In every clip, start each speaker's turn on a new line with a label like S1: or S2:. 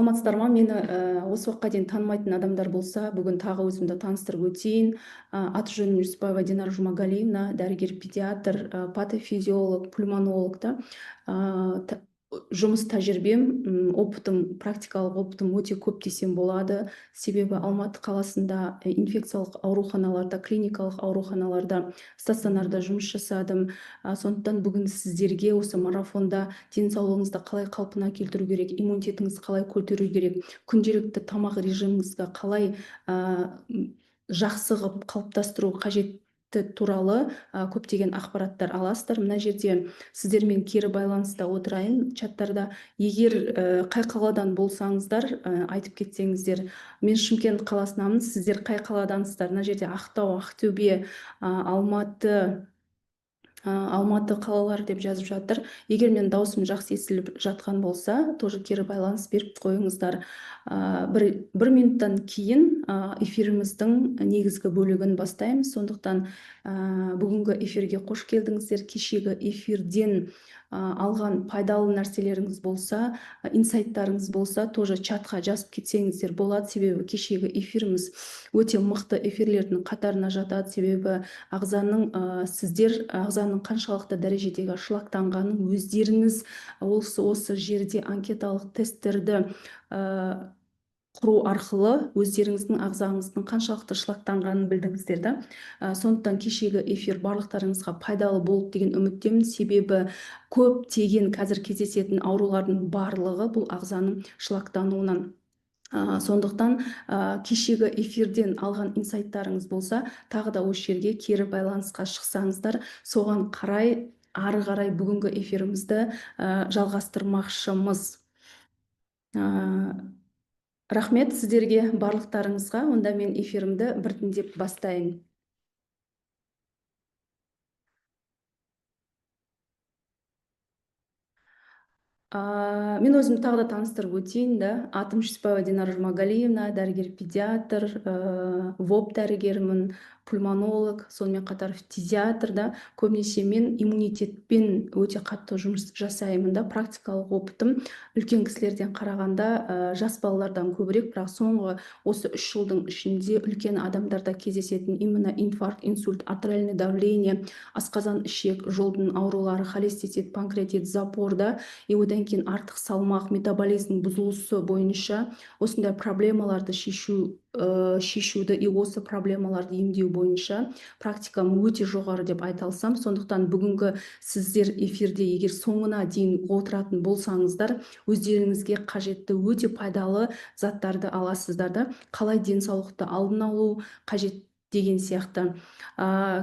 S1: Саламатсыздар ма? Мені осы уақытқа дейін танымайтын адамдар болса, бүгін тағы өзімді таныстырып өтейін. Аты-жөнім Жүсіпбаева Динара Жұмағалиевна, дәрігер-педиатр, патофизиолог, пульмонолог да. Жұмыс тәжірибем, практикалық опытым өте көп десем болады. Себебі Алматы қаласында инфекциялық ауруханаларда, клиникалық ауруханаларда, стационарда жұмыс жасадым. Сондықтан бүгін сіздерге осы марафонда денсаулығыңызды қалай қалпына келтіру керек, иммунитетіңізді қалай көтеру керек, күнделікті тамақ режиміңізді қалай жақсы қылып қалыптастыру қажетті туралы көптеген ақпараттар аласыздар. Мына жерде сіздермен кері байланыста отырайын чаттарда. Егер қай қаладан болсаңыздар, айтып кетсеңіздер. Мен Шымкент қаласынамын, сіздер қай қаладансыздар? Мына жерде Ақтау, Ақтөбе, Алматы қалалары деп жазып жатыр. Егер мен даусым жақсы естіліп жатқан болса, тоже кері байланыс беріп қойыңыздар. Бір минуттан кейін эфиріміздің негізгі бөлігін бастаймыз. Сондықтан бүгінгі эфирге қош келдіңіздер. Кешегі эфирден алған пайдалы нәрселеріңіз болса, инсайттарыңыз болса, тоже чатқа жазып кетсеңіздер болады. Себебі кешегі эфиріміз өте мықты эфирлердің қатарына жатады. Себебі сіздер ағзаның қаншалықты дәрежедегі шылақтанғанын өздеріңіз осы жерде анкеталық тесттерді құру арқылы өздеріңіздің ағзаңыздың қаншалықты шылақтанғанын білдіңіздер да. Сондықтан кешегі эфир барлықтарыңызға пайдалы болды деген үміттемін. Себебі көптеген қазір кездесетін аурулардың барлығы бұл ағзаның шылақтануынан. Сондықтан кешегі эфирден алған инсайттарыңыз болса, тағы да осы жерге кері байланысқа шықсаңыздар, соған қарай ары қарай бүгінгі эфирімізді жалғастырмақшымыз. Рахмет сіздерге барлықтарыңызға. Онда мен эфирімді біртіндеп бастайын. Мен өзім тағы да таныстырып өтейін да. Атым Жүсіпбаева Динара Жұмағалиевна, дәрігер-педиатр, ВОП дәрігерімін, пульмонолог, сонымен қатар фтизиатр да. Көбінесе мен иммунитетпен өте қатты жұмыс жасаймын да. Практикалық опытым үлкен кісілерден қарағанда жас балалардан көбірек, бірақ соңғы осы 3 жылдың ішінде үлкен адамдарда кездесетін именно инфаркт, инсульт, артериальное давление, асқазан, ішек жолдың аурулары, холестетит, панкреатит, запор да, и одан кейін артық салмақ, метаболизм бұзылысы бойынша осындай проблемаларды шешуді и осы проблемаларды емдеу бойынша практикам өте жоғары деп айта алсам. Сондықтан бүгінгі сіздер эфирде егер соңына дейін отыратын болсаңыздар, өздеріңізге қажетті өте пайдалы заттарды аласыздар да. Қалай денсаулықты алдын алу қажет деген сияқты.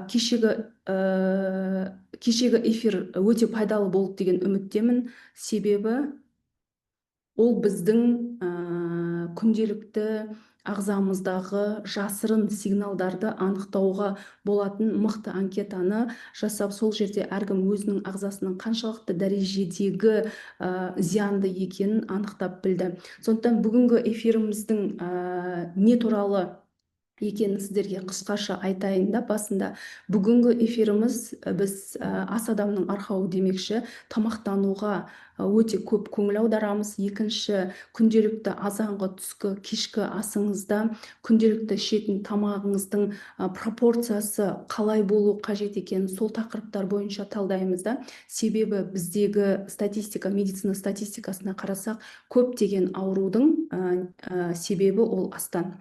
S1: Кешегі эфир өте пайдалы болды деген үміттемін. Себебі ол біздің күнделікті ағзамыздағы жасырын сигналдарды анықтауға болатын мықты анкетаны жасап, сол жерде әркім өзінің ағзасының қаншалықты дәрежедегі зиянды екенін анықтап білді. Сондықтан бүгінгі эфиріміздің не туралы екенін сіздерге қысқаша айтайын да. Басында бүгінгі эфиріміз біз ас адамның арқауы демекші, тамақтануға өте көп көңіл аударамыз. Екінші, күнделікті азанғы, түскі, кешкі асыңызда күнделікті ішетін тамағыңыздың пропорциясы қалай болу қажет екенін сол тақырыптар бойынша талдаймыз да. Себебі біздегі статистика, медицина статистикасына қарасақ, көптеген аурудың себебі ол астан.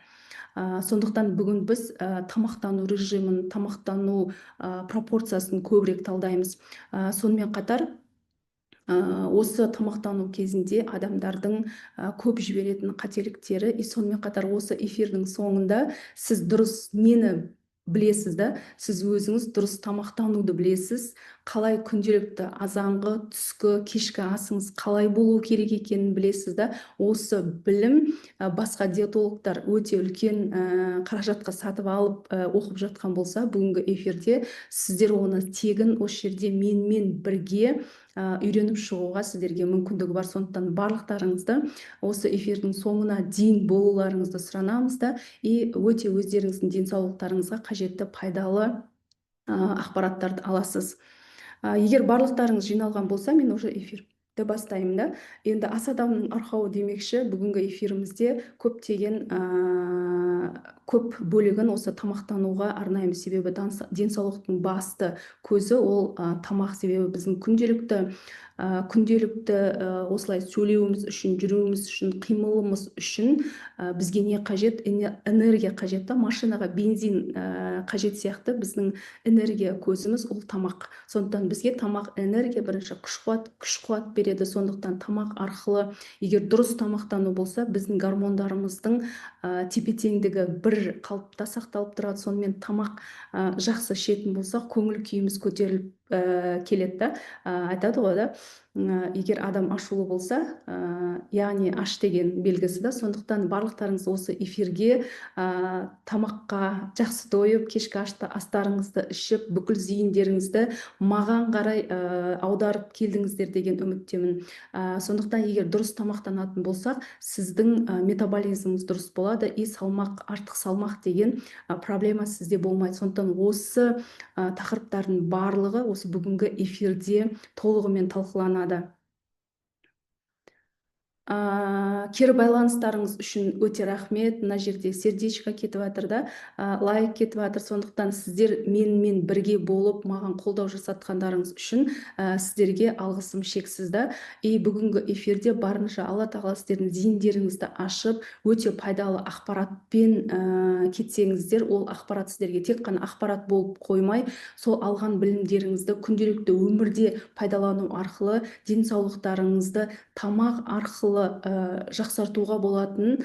S1: Сондықтан бүгін біз тамақтану режимін, тамақтану пропорциясын көбірек талдаймыз. Сонымен қатар осы тамақтану кезінде адамдардың көп жіберетін қателіктері, и сонымен қатар осы эфирдің соңында сіз дұрыс нені білесіз да, сіз өзіңіз дұрыс тамақтануды білесіз, қалай күнделікті азанғы, түскі, кешкі асыңыз қалай болу керек екенін білесіз да. Осы білім басқа диетологтар өте үлкен қаражатқа сатып алып оқып жатқан болса, бүгінгі эфирде сіздер оны тегін осы жерде менімен бірге үйреніп шығуға сіздерге мүмкіндігі бар. Сондықтан барлықтарыңызды осы эфирдің соңына дейін болуларыңызды сұранамыз да, и өте өздеріңіздің денсаулықтарыңызға қажетті пайдалы ақпараттарды аласыз. Егер барлықтарыңыз жиналған болса, мен уже эфир Бастаймын да. Енді ас адамның арқауы демекші, бүгінгі эфирімізде көп бөлігін осы тамақтануға арнаймыз. Себебі денсаулықтың басты көзі ол тамақ. Себебі біздің күнделікті осылай сөйлеуіміз үшін, жүруіміз үшін, қимылымыз үшін бізге не қажет? Энергия қажет та. Машинаға бензин қажет сияқты біздің энергия көзіміз ол тамақ. Сондықтан бізге тамақ энергия, бірінші күш-қуат береді. Сондықтан тамақ арқылы, егер дұрыс тамақтану болса, біздің гормондарымыздың тепе-теңдігі бір қалыпта сақталып тұрады. Сонымен тамақ жақсы ішетін болсақ, көңіл күйіміз көтеріліп келеді да. Айтады ғой да, егер адам ашулы болса, яғни аш деген белгісі да. Сондықтан барлықтарыңыз осы эфирге тамаққа жақсы тойып, кешкі астарыңызды ішіп, бүкіл зейіндеріңізді маған қарай аударып келдіңіздер деген үміттемін. Сондықтан егер дұрыс тамақтанатын болсақ, сіздің метаболизміңіз дұрыс болады, и артық салмақ деген проблема сізде болмайды. Сондықтан осы тақырыптардың барлығы осы бүгінгі эфирде толығымен талқыланады. Кері байланыстарыңыз үшін өте рахмет. Мына жерде сердечко кетіп жатыр да, лайк кетіп жатыр. Сондықтан сіздер менімен бірге болып, маған қолдау жасатқандарыңыз үшін сіздерге алғысым шексіз да. И бүгінгі эфирде барынша Алла тағала сіздердің зейіндеріңізді ашып, өте пайдалы ақпаратпен кетсеңіздер, ол ақпарат сіздерге тек қана ақпарат болып қоймай, сол алған білімдеріңізді күнделікті өмірде пайдалану арқылы денсаулықтарыңызды тамақ арқылы жақсартуға болатын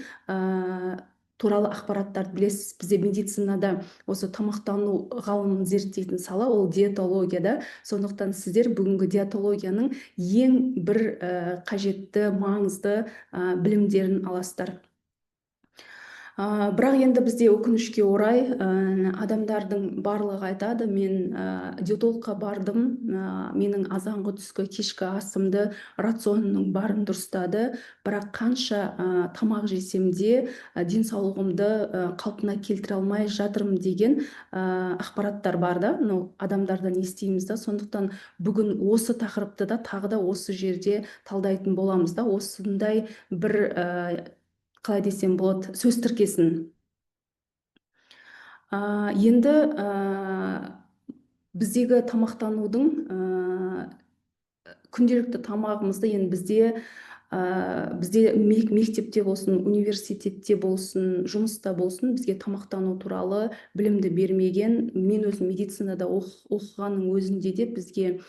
S1: туралы ақпараттарды білесіз. Бізде медицинада осы тамақтану ғылымын зерттейтін сала ол диетология да. Сондықтан сіздер бүгінгі диетологияның ең бір қажетті, маңызды білімдерін аласыздар. Бірақ енді бізде өкінішке орай адамдардың барлығы айтады, мен диетологқа бардым, менің азанғы, түскі, кешкі асымды, рационымның барын дұрыстады, бірақ қанша тамақ жесем де денсаулығымды қалпына келтіре алмай жатырмын деген ақпараттар бар да, адамдардан естиміз да. Сондықтан бүгін осы тақырыпты да тағы да осы жерде талдайтын боламыз да. Осындай бір қалай десем болады, сөз тіркесін. Енді біздегі тамақтанудың күнделікті тамағымызды енді бізде мектепте болсын, университетте болсын, жұмыста болсын, бізге тамақтану туралы білімді бермеген. Мен өзім медицинада оқығанның өзінде де бізге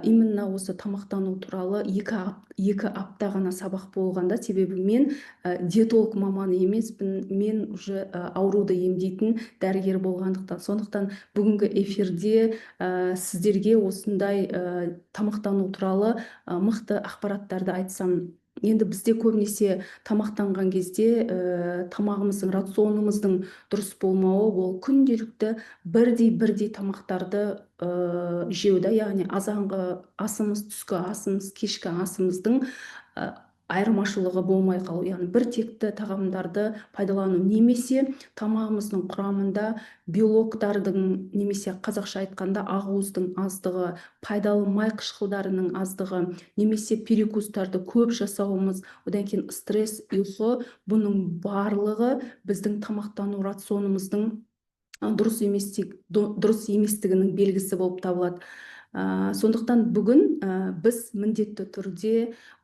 S1: именно осы тамақтану туралы екі апта ғана сабақ болғанда. Себебі мен диетолог маманы емеспін, мен уже ауруды емдейтін дәрігер болғандықтан. Сондықтан бүгінгі эфирде сіздерге осындай тамақтану туралы мықты ақпараттарды айтсам. Енді бізде көбінесе тамақтанған кезде тамағымыздың, рационымыздың дұрыс болмауы, ол күнделікті бірдей тамақтарды жеуді, яғни азанғы асымыз, түскі асымыз, кешкі асымыздың айырмашылығы болмай қалу, яғни бір текті тағамдарды пайдалану, немесе тамағымыздың құрамында белоктардың, немесе қазақша айтқанда ақуыздың аздығы, пайдалы май қышқылдарының аздығы, немесе перекустарды көп жасауымыз, одан кейін стресс, ұйқы, бұның барлығы біздің тамақтану рационымыздың дұрыс еместігінің белгісі болып табылады. Сондықтан бүгін біз міндетті түрде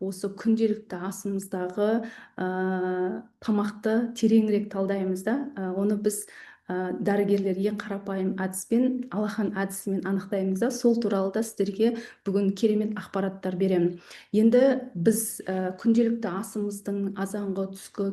S1: осы күнделікті асымыздағы тамақты тереңірек талдаймыз да. Оны біз дәрігерлер ең қарапайым әдіспен, алахан әдісімен анықтаймыз да. Сол туралы да сіздерге бүгін керемет ақпараттар беремін. Енді біз күнделікті асымыздың, азанғы, түскі,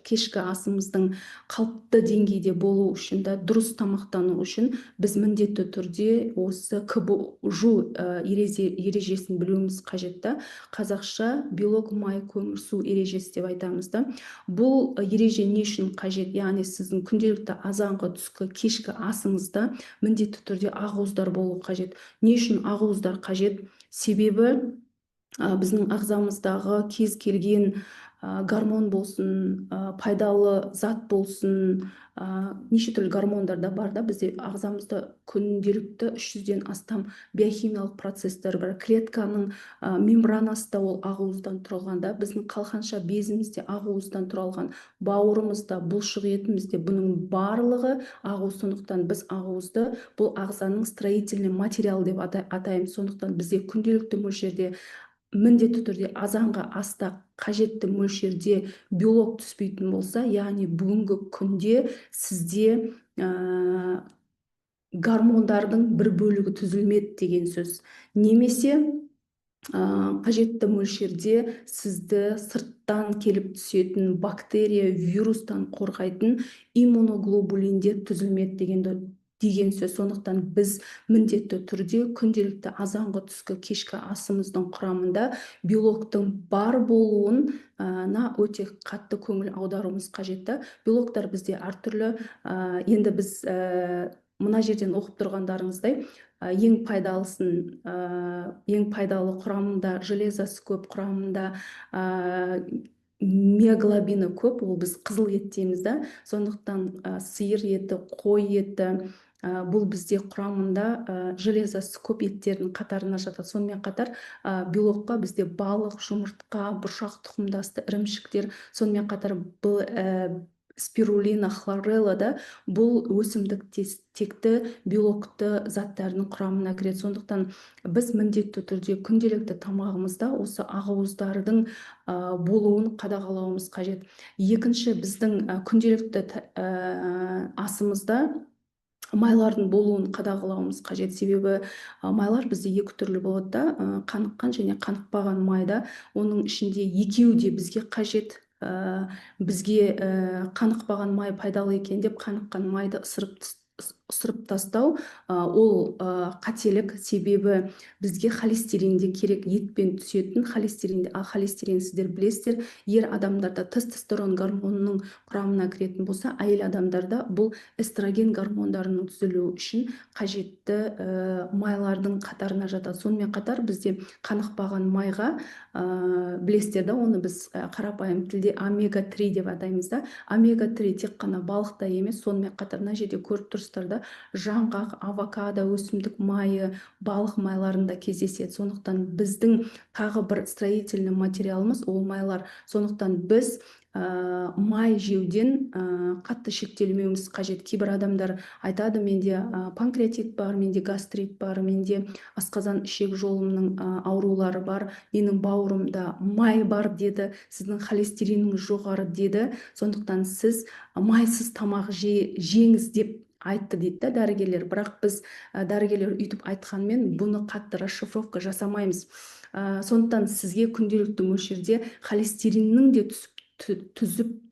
S1: кешкі асымыздың қалыпты деңгейде болу үшін да, дұрыс тамақтану үшін біз міндетті түрде осы КБЖУ ережесін білуіміз қажет та. Қазақша белок, май, көмір, су ережесі деп айтамыз да. Бұл ереже не үшін қажет? Яғни сіздің күнделікті азанғы, түскі, кешкі асыңызда міндетті түрде ақуыздар болу қажет. Не үшін ақуыздар қажет? Себебі біздің ағзамыздағы кез келген гормон болсын, пайдалы зат болсын, неше түрлі гормондар да бар да бізде ағзамызда күнделікті 300-ден астам биохимиялық процесстер бар. Клетканың мембранасы да ол ақуыздан тұралған да, біздің қалқанша безіміз де ақуыздан тұралған, бауырымыз да, бұлшық етіміз де, бұның барлығы ақуыз. Сондықтан біз ақуызды бұл ағзаның строительный материал деп атаймыз. Сондықтан бізде күнделікті мөлшерде, міндетті түрде азанға аста қажетті мөлшерде белок түспейтін болса, яғни бүгінгі күнде сізде гормондардың бір бөлігі түзілмеді деген сөз. Немесе қажетті мөлшерде сізді сырттан келіп түсетін бактерия, вирустан қорғайтын иммуноглобулиндер түзілмеді деген сөз. Сондықтан біз міндетті түрде күнделікті азанғы, түскі, кешкі асымыздың құрамында белоктың бар болуына өте қатты көңіл аударуымыз қажет. Белоктар бізде әртүрлі. Енді біз мына жерден оқып тұрғандарыңыздай, ең пайдалы құрамында железасы көп, құрамында миоглобины көп, ол біз қызыл ет дейміз да. Сондықтан сиыр еті, қой еті, бұл бізде құрамында железасы көп еттердің қатарына жатады. Сонымен қатар белокқа бізде балық, жұмыртқа, бұршақ тұқымдасты ірімшіктер, сонымен қатар спирулина, хлорелла да бұл өсімдік текті белокты заттардың құрамына кіреді. Сондықтан біз міндетті түрде күнделікті тамағымызда осы ақуыздардың болуын қадағалауымыз қажет. Екінші, біздің күнделікті асымызда майлардың болуын қадағалауымыз қажет. Себебі майлар бізде екі түрлі болады да, қаныққан және қанықпаған майда. Оның ішінде екеуі де бізге қажет. Бізге қанықпаған май пайдалы екен деп қаныққан майды ысырып тастау ол қателік. Себебі бізге холестерин де керек, етпен түсетін холестерин. Ал холестерин, сіздер білесіздер, ер адамдарда тестостерон гормонының құрамына кіретін болса, әйел адамдарда бұл эстроген гормондарының түзілуі үшін қажетті майлардың қатарына жатады. Сонымен қатар бізде қанықпаған майға, білесіздер, оны біз қарапайым тілде омега-3 деп атаймыз да. Омега-3 тек қана балықта емес, сонымен қатар мына жерде көріп тұрсыздар да, жаңғақ, авокадо, өсімдік майы, балық майларында кездеседі. Сондықтан біздің тағы бір строительный материалымыз ол майлар. Сондықтан біз май жеуден қатты шектелмеуіміз қажет. Кейбір адамдар айтады, менде панкреатит бар, менде гастрит бар, менде асқазан ішек жолымның аурулары бар, менің бауырымда май бар деді, сіздің холестериніңіз жоғары деді. Сондықтан сіз майсыз тамақ жеңіз деп айтты дейді дәрігерлер. Бірақ біз дәрігерлер үйтіп айтқанмен бұны қатты расшифровка жасамаймыз. Сондықтан сізге күнделікті мөлшерде холестериннің де түсіп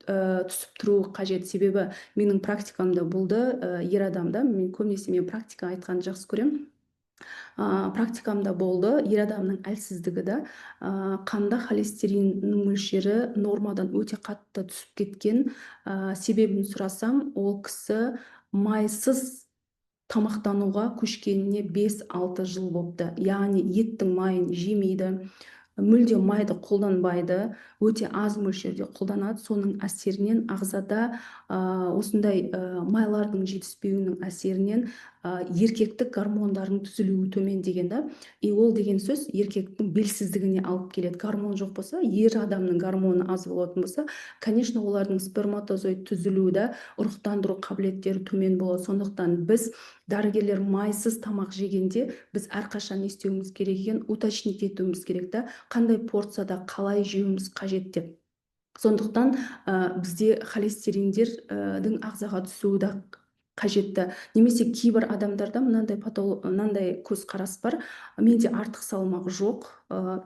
S1: тұруы қажет. Себебі менің практикамда болды, ер адамда, мен көбінесе мен практика айтқанды жақсы көремін. Практикамда болды, ер адамның әлсіздігі да қанда холестериннің мөлшері нормадан өте қатты түсіп кеткен. Себебін сұрасам, ол кісі майсыз тамақтануға көшкеніне 5-6 жыл болыпты. Яғни еттің майын жемейді, мүлде майды қолданбайды, өте аз мөлшерде қолданады. Соның әсерінен ағзада осындай майлардың жетіспеуінің әсерінен еркектік гормондардың түзілуі төмендеген да. Ол деген сөз еркектің белсіздігіне алып келеді. Гормон жоқ болса, ер адамның гормоны аз болатын болса, конечно, олардың сперматозоид түзілуі да, ұрықтандыру қабілеттері төмен болады. Сондықтан біз дәрігерлер майсыз тамақ жегенде біз әрқашан не істеуіміз керек екенін уточнить етуіміз керек та, қандай порцияда қалай жеуіміз қажет деп. Сондықтан бізде холестериндердің ағзаға түсуі да қажетті. Немесе кейбір адамдарда мынандай көзқарас бар, менде артық салмақ жоқ,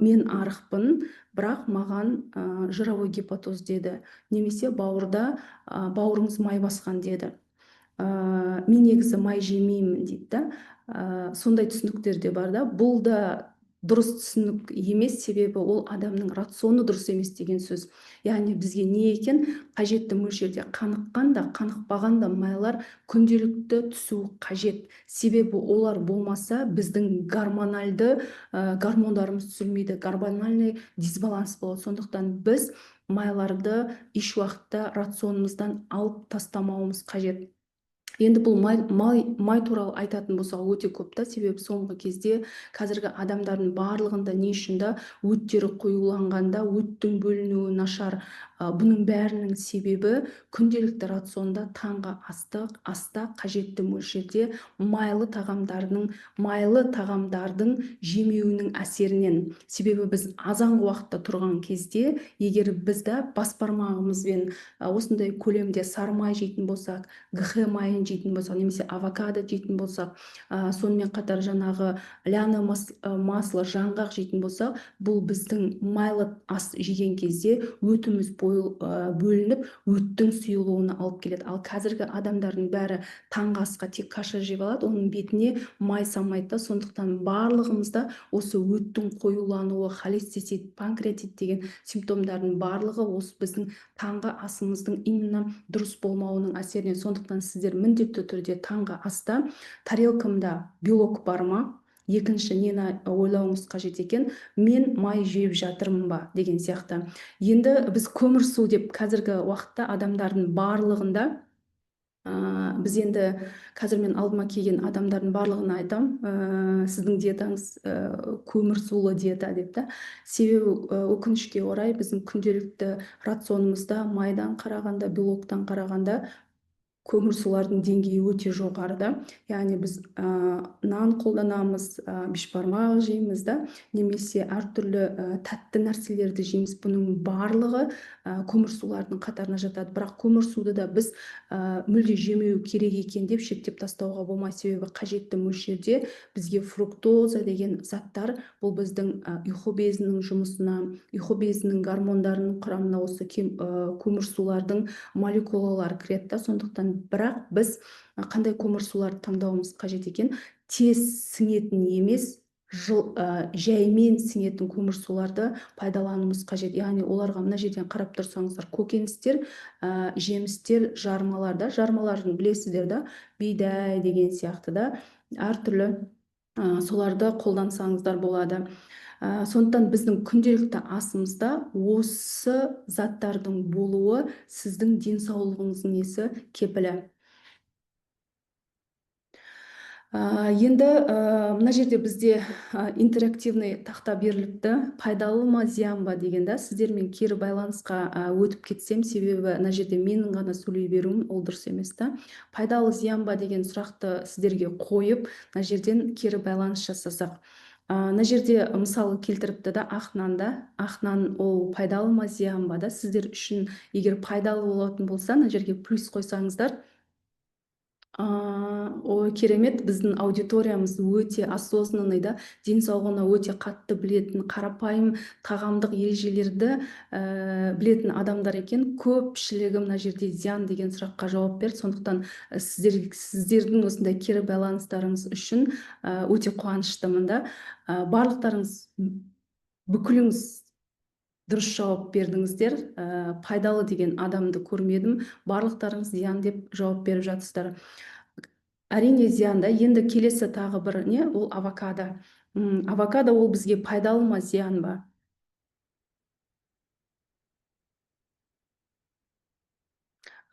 S1: мен арықпын, бірақ маған жировой гепатоз деді. Немесе бауырыңыз май басқан деді. Мен негізі май жемеймін дейді да. Сондай түсініктер де бар да. Бұл да дұрыс түсінік емес, себебі ол адамның рационы дұрыс емес деген сөз. Яғни бізге не екен, қажетті мөлшерде қаныққан да, қанықпаған да майлар күнделікті түсу қажет. Себебі олар болмаса біздің гормондарымыз түзілмейді, гормональный дисбаланс болады. Сондықтан біз майларды еш уақытта рационымыздан алып тастамауымыз қажет. Енді бұл май туралы айтатын болсақ өте көп та, себебі соңғы кезде қазіргі адамдардың барлығында не үшін да өттері қоюланғанда, өттің бөлінуі нашар. Бұның бәрінің себебі күнделікті рационда таңғы аста қажетті мөлшерде майлы тағамдардың жемеуінің әсерінен. Себебі біз азанғы уақытта тұрған кезде, егер бізді бас бармағымызбен осындай көлемде сары май жейтін болсақ, ГХ майын жейтін болсақ, немесе авокадо жейтін болсақ, сонымен қатар жаңағы ляны масло, жаңғақ жейтін болсақ, бұл біздің майлы ас жеген кезде өтіміз бөлініп, өттің сұйылуына алып келеді. Ал қазіргі адамдардың бәрі таңғы асқа тек каша жеп алады, оның бетіне май салмайды. Сондықтан барлығымызда осы өттің қоюлануы, холецистит, панкреатит деген симптомдардың барлығы осы біздің таңғы асымыздың именно дұрыс болмауының әсерінен. Сондықтан сіздер міндетті түрде таңғы аста тарелкамда белок бар ма? Екінші нені ойлауыңыз қажет екен, мен май жеп жатырмын ба деген сияқты. Енді біз көмірсу деп қазіргі уақытта адамдардың барлығында, біз енді қазір мен алдыма келген адамдардың барлығына айтам, сіздің диетаңыз көмірсулы диета деп та. Себебі өкінішке орай біздің күнделікті рационымызда майдан қарағанда, белоктан қарағанда көмірсулардың деңгейі өте жоғарыда. Яғни біз нан қолданамыз, бешбармақ жейміз да, немесе әртүрлі тәтті нәрселерді жейміз. Бұның барлығы көмірсулардың қатарына жатады. Бірақ көмірсуды да біз мүлде жемеу керек екен деп шектеп тастауға болмайды. Себебі қажетті мөлшерде бізге фруктоза деген заттар, бұл біздің ұйқы безінің жұмысына, ұйқы безінің гормондарының құрамына осы көмірсулардың молекулалары кіреді. Сондықтан бірақ біз қандай көмірсуларды таңдауымыз қажет екен? Тез сіңетін емес, жаймен сіңетін көмірсуларды пайдалануымыз қажет. Яғни оларға мына жерден қарап тұрсаңыздар, көкөністер, жемістер, жармалардың білесіздер да, бидай деген сияқты да, әртүрлі соларды қолдансаңыздар болады. Сондықтан біздің күнделікті асымызда осы заттардың болуы сіздің денсаулығыңыздың несі кепілі. Енді мына жерде бізде интерактивный тақта беріліпті. Пайдалы ма, зиян ба деген да. Сіздермен кері байланысқа өтіп кетсем, себебі мына жерде менің ғана сөйлей беруім ол дұрыс емес та. Пайдалы, зиян ба деген сұрақты сіздерге қойып, мына жерден кері байланыс жасасақ. Мына жерде мысалы келтіріпті да, ақнан ол пайдалы ма, зиян ба да. Сіздер үшін егер пайдалы болатын болса, мына жерге плюс қойсаңыздар. Ой, керемет, біздің аудиториямыз өте осознанный да, денсаулығына өте қатты білетін, қарапайым тағамдық ережелерді білетін адамдар екен. Көпшілігі мына жерде зиян деген сұраққа жауап берді. Сондықтан сіздердің осындай кері байланыстарыңыз үшін өте қуаныштымын да. Барлықтарыңыз, бүкіліңіз дұрыс жауап бердіңіздер. Пайдалы деген адамды көрмедім. Барлықтарыңыз зиян деп жауап беріп жатсыздар. Әрине зиянда. Енді келесі тағы бір не, ол авокадо. Авокадо ол бізге пайдалы ма, зиян ба?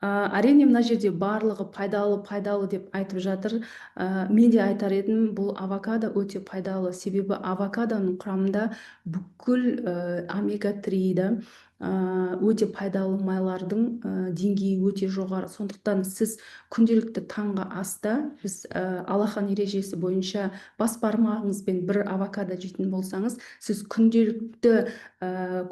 S1: Әрине мына жерде барлығы пайдалы деп айтып жатыр. Мен де айтар едім, бұл авокадо өте пайдалы. Себебі авокадоның құрамында бүкіл омега-3 өте пайдалы майлардың деңгейі өте жоғары. Сондықтан сіз күнделікті таңғы аста, біз Аллахан ережесі бойынша бас бармағыңызбен бір авокадо жейтін болсаңыз, сіз күнделікті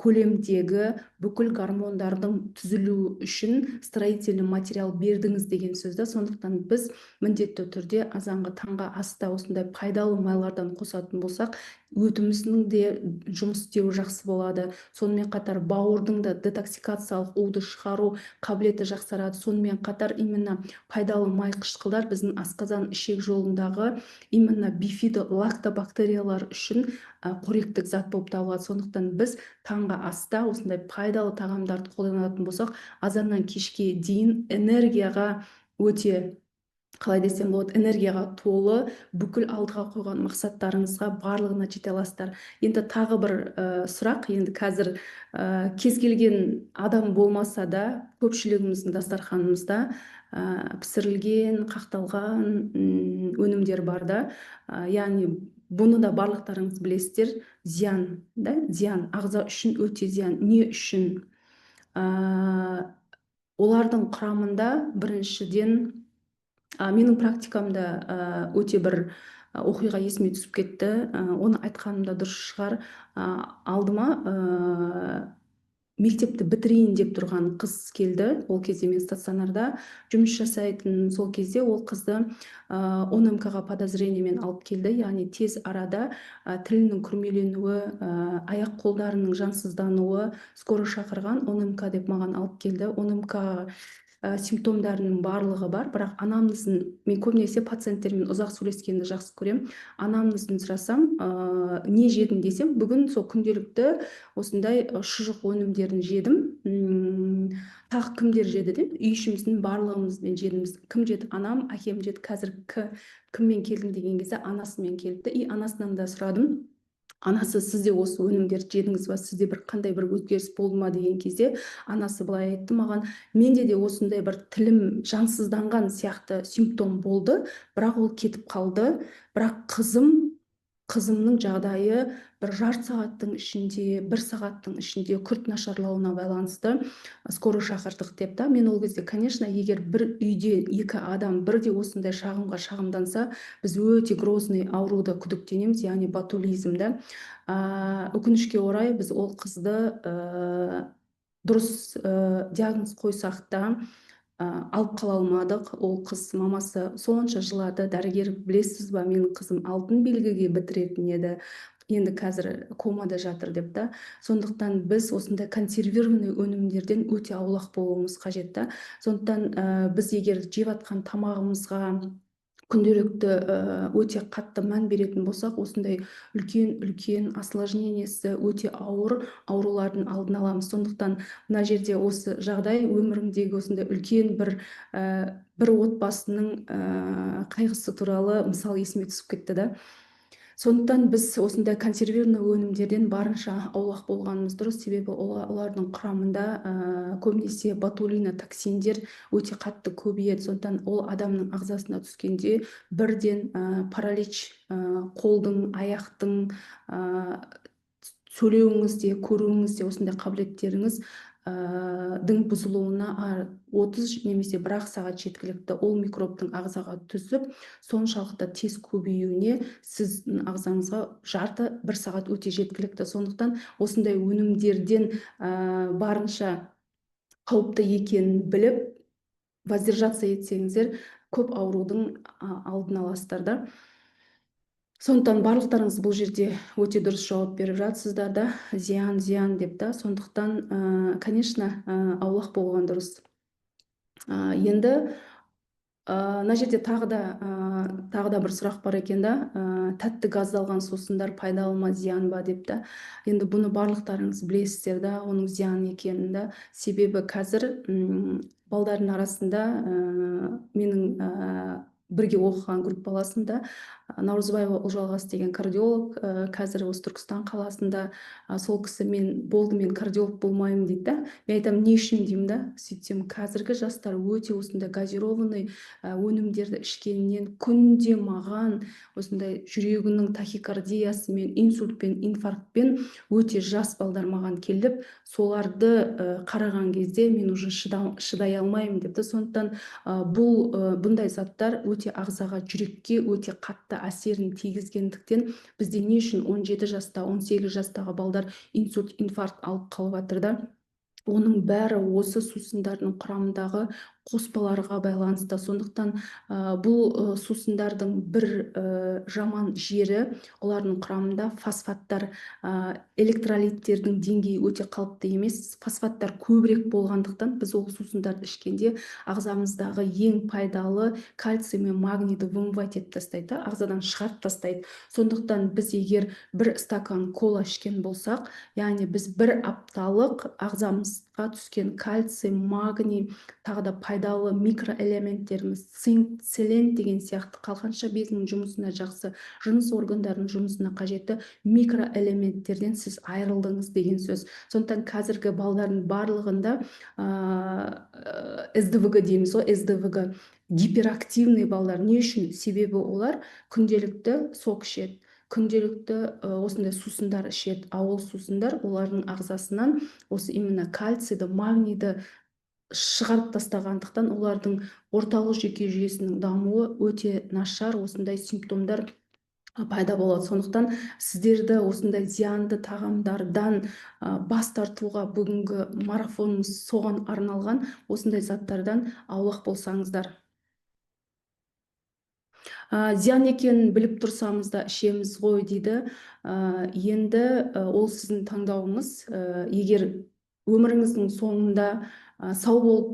S1: көлемдегі бүкіл гормондардың түзілуі үшін строительный материал бердіңіз деген сөзді. Сондықтан біз міндетті түрде азанғы таңғы аста осындай пайдалы майлардан қосатын болсақ, өтіміздің де жұмыс істеуі жақсы болады. Сонымен қатар бауырдың да детоксикациялық уды шығару қабілеті жақсарады. Сонымен қатар именно пайдалы май қышқылдар біздің асқазан ішек жолындағы именно бифидо лактобактериялар үшін қоректік зат болып табылады. Сондықтан біз таңғы аста осындай пайдалы тағамдарды қолданатын болсақ, азаннан кешке дейін энергияға өте қалай десем болады, энергияға толы, бүкіл алдыға қойған мақсаттарыңызға барлығына жете аласыздар. Енді тағы бір сұрақ, енді қазір кез келген адам болмаса да көпшілігіміздің дастарханымызда пісірілген, қақталған өнімдер бар да. Яғни бұны да барлықтарыңыз білесіздер, зиян, да, зиян, ағза үшін өте зиян. Не үшін? Олардың құрамында біріншіден менің практикамда өте бір оқиға есіме түсіп кетті. Оны айтқаным да дұрыс шығар. Алдыма мектепті бітірейін деп тұрған қыз келді. Ол кезде мен стационарда жұмыс жасайтын. Сол кезде ол қызды ОНМК-ға подозрениемен алып келді. Яғни тез арада тілінің күрмеленуі, аяқ қолдарының жансыздануы, скоро шақырған, ОНМК деп маған алып келді. ОНМК симптомдарының барлығы бар, бірақ анамнезін, мен көбінесе пациенттермен ұзақ сөйлескенді жақсы көремін. Анамнезін сұрасам, не жедім десем, бүгін сол күнделікті осындай шұжық өнімдерін жедім. Тағы кімдер жеді деп, үй ішіміздің барлығымызбен жедіміз. Кім жеді? Анам, әкем жеді. Қазір кіммен келдім деген кезде анасымен келді. И анасынан да сұрадым. Анасы, сізде осы өнімдерді жедіңіз ба, сізде бір қандай бір өзгеріс болды ма деген кезде анасы былай айтты маған, менде де осындай бір тілім жансызданған сияқты симптом болды, бірақ ол кетіп қалды. Бірақ қызымның жағдайы бір жарты сағаттың ішінде, бір сағаттың ішінде күрт нашарлауына байланысты скоро шақырдық деп та. Мен ол кезде, конечно, егер бір үйде екі адам бірде осындай шағымданса, біз өте грозный ауруды күдіктенеміз, яғни ботулизмді. Өкінішке орай біз ол қызды дұрыс диагноз қойсақ та алып қала алмадық. Ол қыз, мамасы сонша жылады. Дәрігер, білесіз ба, менің қызым алтын белгіге бітіретін еді, енді қазір комада жатыр деп та. Сондықтан біз осындай консервированный өнімдерден өте аулақ болуымыз қажет та. Сондықтан біз егер жеп жатқан тамағымызға күнделікті өте қатты мән беретін болсақ, осындай үлкен осложнениесі өте ауыр аурулардың алдын аламыз. Сондықтан мына жерде осы жағдай өмірімдегі осындай үлкен бір отбасының қайғысы туралы мысал есіме түсіп кетті да. Сондықтан біз осындай консервированный өнімдерден барынша аулақ болғанымыз дұрыс. Себебі олардың құрамында көбінесе ботулинотоксиндер өте қатты көбейеді. Сондықтан ол адамның ағзасына түскенде бірден паралич, қолдың, аяқтың, сөйлеуіңізде, көруіңізде осындай қабілеттеріңіз бұзылуына 30 немесе 1 сағат жеткілікті. Ол микробтың ағзаға түсіп, соншалықты тез көбеюіне сіздің ағзаңызға жарты 1 сағат өте жеткілікті. Сондықтан осындай өнімдерден барынша қауіпті екенін біліп, воздержаться етсеңіздер, көп аурудың алдын аласыздар да. Сондықтан барлықтарыңыз бұл жерде өте дұрыс жауап беріп жатсыздар да, зиян деп та. Сондықтан, конечно, аулақ болған дұрыс. Енді мына жерде тағы да бір сұрақ бар екен да, тәтті газдалған сусындар пайдалы ма, зиян ба деп та. Енді бұны барлықтарыңыз білесіздер да, оның зиян екенін да. Себебі қазір балдардың арасында менің бірге оқыған группаласында Наурызбаева Ұлжалғас деген кардиолог, қазір осы Түркістан қаласында. Сол кісі, мен кардиолог болмаймын дейді да. Мен айтамын, не үшін деймін да. Сөйтсем, қазіргі жастар өте осындай газированный өнімдерді ішкенінен күнде маған осындай жүрегінің тахикардиясымен, инсультпен, инфарктпен өте жас балдар маған келіп, соларды қараған кезде мен уже шыдай алмаймын депті. Сондықтан бұндай заттар өте ағзаға, жүрекке өте қатты әсерін тигізгендіктен бізде не үшін 17 жаста, 18 жастағы балдар инсульт, инфаркт алып қалып жатыр да. Оның бәрі осы сусындардың құрамындағы қоспаларға байланысты. Сондықтан бұл сусындардың бір жаман жері, олардың құрамында фосфаттар, электролиттердің деңгейі өте қалыпты емес. Фосфаттар көбірек болғандықтан біз ол сусындарды ішкенде ағзамыздағы ең пайдалы кальций мен магнийді вымывать етіп тастайды, ағзадан шығарып тастайды. Сондықтан біз егер 1 стакан кола ішкен болсақ, яғни біз 1 апталық ағзамыз тастқа түскен кальций, магний, тағы да пайдалы микроэлементтеріміз цинк, селен деген сияқты қалқанша безінің жұмысына жақсы, жыныс органдарының жұмысына қажетті микроэлементтерден сіз айырылдыңыз деген сөз. Сондықтан қазіргі балдардың барлығында СДВГ дейміз ғой, СДВГ гиперактивный балдар. Не үшін? Себебі олар күнделікті сок ішеді, күнделікті осындай сусындар ішеді, ол сусындар олардың ағзасынан осы именно кальцийді, магнийді шығарып тастағандықтан олардың орталық жүйке жүйесінің дамуы өте нашар, осындай симптомдар пайда болады. Сондықтан сіздерді осындай зиянды тағамдардан бас тартуға бүгінгі марафонымыз соған арналған, осындай заттардан аулақ болсаңыздар. Зиян екенін біліп тұрсамыз да ішеміз ғой дейді. Енді ол сіздің таңдауыңыз. Егер өміріңіздің соңында сау болып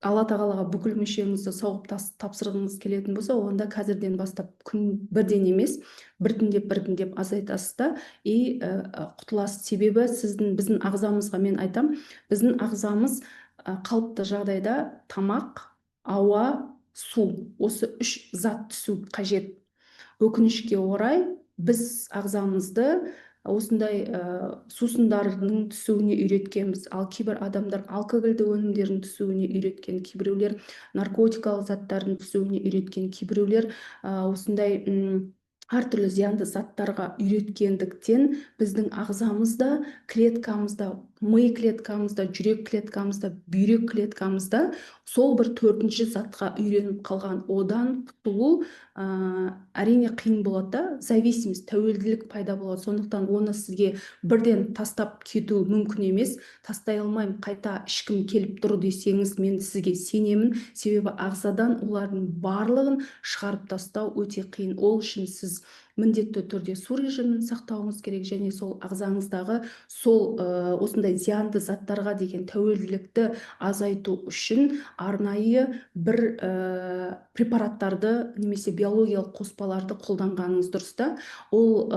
S1: Алла тағалаға бүкіл мүшеңізді сауып тапсырғыңыз келетін болса, онда қазірден бастап күн бірден емес, біртіндеп азайтасыз да құтыласыз. Себебі біздің ағзамызға, мен айтам, біздің ағзамыз қалыпты жағдайда тамақ, ауа, су, осы 3 зат түсу қажет. Өкінішке орай біз ағзамызды осындай сусындардың түсуіне үйреткенбіз. Ал кейбір адамдар алкогольді өнімдердің түсуіне үйреткен, кейбіреулер наркотикалық заттардың түсуіне үйреткен, кейбіреулер осындай әртүрлі зиянды заттарға үйреткендіктен біздің ағзамызда, клеткамызда, ми клеткамызда, жүрек клеткамызда, бүйрек клеткамызда сол бір 4-ші затқа үйреніп қалған. Одан құтылу әрине қиын болады да, зависимость, тәуелділік пайда болады. Сондықтан оны сізге бірден тастап кету мүмкін емес. Тастай алмаймын, қайта ішкім келіп тұр десеңіз, мен сізге сенемін. Себебі ағзадан олардың барлығын шығарып тастау өте қиын. Ол үшін сіз міндетті түрде су режимін сақтауыңыз керек, және сол ағзаңыздағы сол осындай зиянды заттарға деген тәуелділікті азайту үшін арнайы бір препараттарды немесе биологиялық қоспаларды қолданғаныңыз дұрыс та. Ол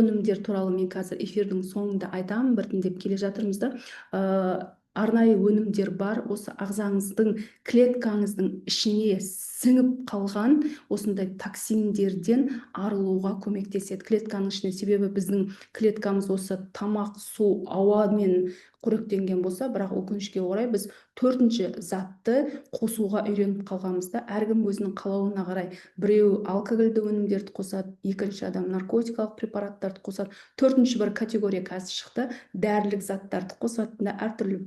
S1: өнімдер туралы мен қазір эфирдің соңында айтамын, біртіндеп келе жатырмыз да. Арнайы өнімдер бар, осы ағзаңыздың, клеткаңыздың ішіне сіңіп қалған осындай токсиндерден арылуға көмектеседі. Клетканың ішіне, себебі біздің клеткамыз осы тамақ, су, ауамен қоректенген болса, бірақ өкінішке орай біз 4-ші затты қосуға үйреніп қалғанымызда, әркім өзінің қалауына қарай, біреу алкогольді өнімдерді қосады, екінші адам наркотикалық препараттарды қосады, 4-ші бір категория қазір шықты, дәрілік заттарды қосады, әртүрлі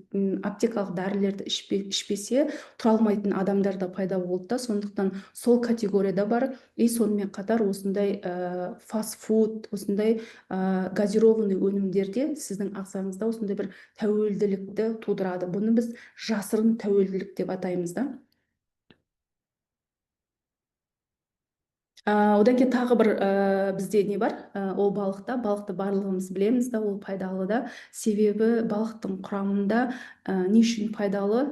S1: аптекалық дәрілерді ішпесе тұра алмайтын адамдар да пайда болды да. Сондықтан сол категорияда бар. Сонымен қатар осындай фастфуд, осындай газированный өнімдерде сіздің ағзаңызда осындай бір тәуелділікті тудырады. Бұны біз жасырын тәуелділік деп атаймыз да. Одан кейін тағы бір бізде не бар? Ол балықта. Балықты барлығымыз білеміз да, ол пайдалы да. Себебі балықтың құрамында не үшін пайдалы?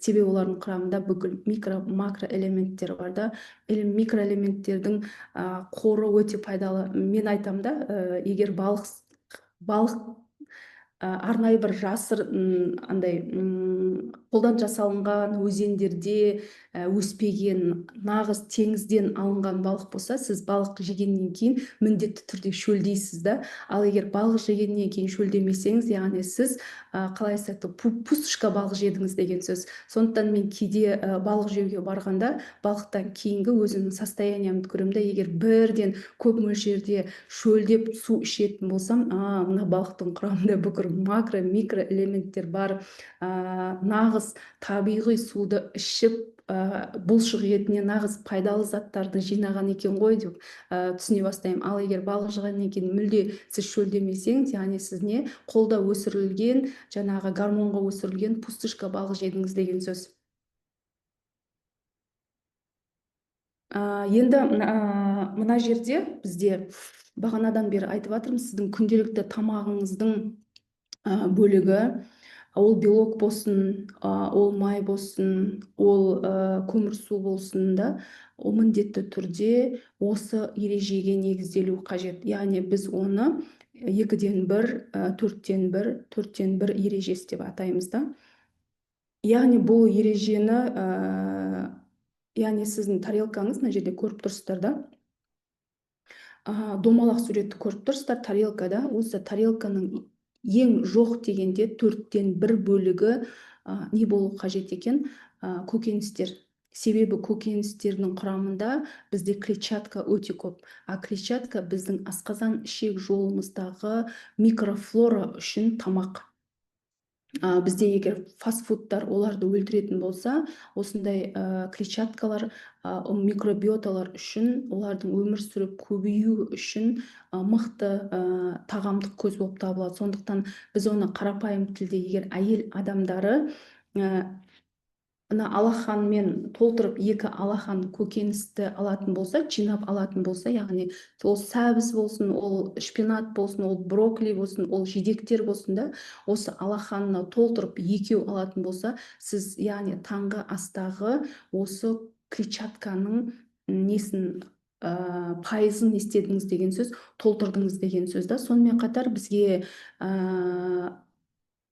S1: Себебі олардың құрамында бүкіл макро элементтер бар да. Микроэлементтердің қоры өте пайдалы. Мен айтам да, егер балық арнайы бір жасыр андай қолдан жасалынған, өзендерде өспеген, нағыз теңізден алынған балық болса, сіз балық жегеннен кейін міндетті түрде шөлдейсіз да. Ал егер балық жегеннен кейін шөлдемесеңіз, яғни сіз қалай айтсақ, пустышка балық жедіңіз деген сөз. Сондықтан мен кейде балық жеуге барғанда балықтан кейінгі өзімнің состояниямды көремін де, егер бірден көп мөлшерде шөлдеп су ішетін болсам, мына балықтың құрамында бүкіл макро, микро элементтер бар, нағыз табиғи суды ішіп бұлшық етіне нағыз пайдалы заттарды жинаған екен ғой деп түсіне бастаймын. Ал егер балық жегеннен кейін мүлде сіз шөлдемесеңіз, яғни сіз не қолда өсірілген, жаңағы гормонға өсірілген пустышка балық жедіңіз деген сөз. Енді мына жерде бізде бағанадан бері айтып жатырмыз, сіздің күнделікті тамағыңыздың бөлігі, ол белок болсын, ол май болсын, ол көмірсу болсын да, ол міндетті түрде осы ережеге негізделу қажет. Яғни біз оны 2-ден 1, 4-тен 1, 4-тен 1 ережесі деп атаймыз да. Яғни бұл ережені, яғни сіздің тарелкаңыз, мына жерде көріп тұрсыздар да, домалақ суретті көріп тұрсыздар тарелкада. Осы тарелканың ең жоқ дегенде 4-тен 1 бөлігі не болу қажет екен? Көкөністер. Себебі көкөністердің құрамында бізде клетчатка өте көп. Клетчатка біздің асқазан ішек жолымыздағы микрофлора үшін тамақ. Бізде егер фастфудтар оларды өлтіретін болса, осындай клетчаткалар, микробиоталар үшін, олардың өмір сүріп көбею үшін мықты тағамдық көз болып табылады. Сондықтан біз оны қарапайым тілде, егер әйел адамдары алақанмен толтырып 2 алақан көкөністі алатын болса, жинап алатын болса, яғни ол сәбіз болсын, ол шпинат болсын, ол брокколи болсын, ол жидектер болсын да, осы алақанына толтырып 2 алатын болса, сіз яғни таңғы астағы осы клетчатканың несін, пайызын не істедіңіз деген сөз, толтырдыңыз деген сөз да. Сонымен қатар бізге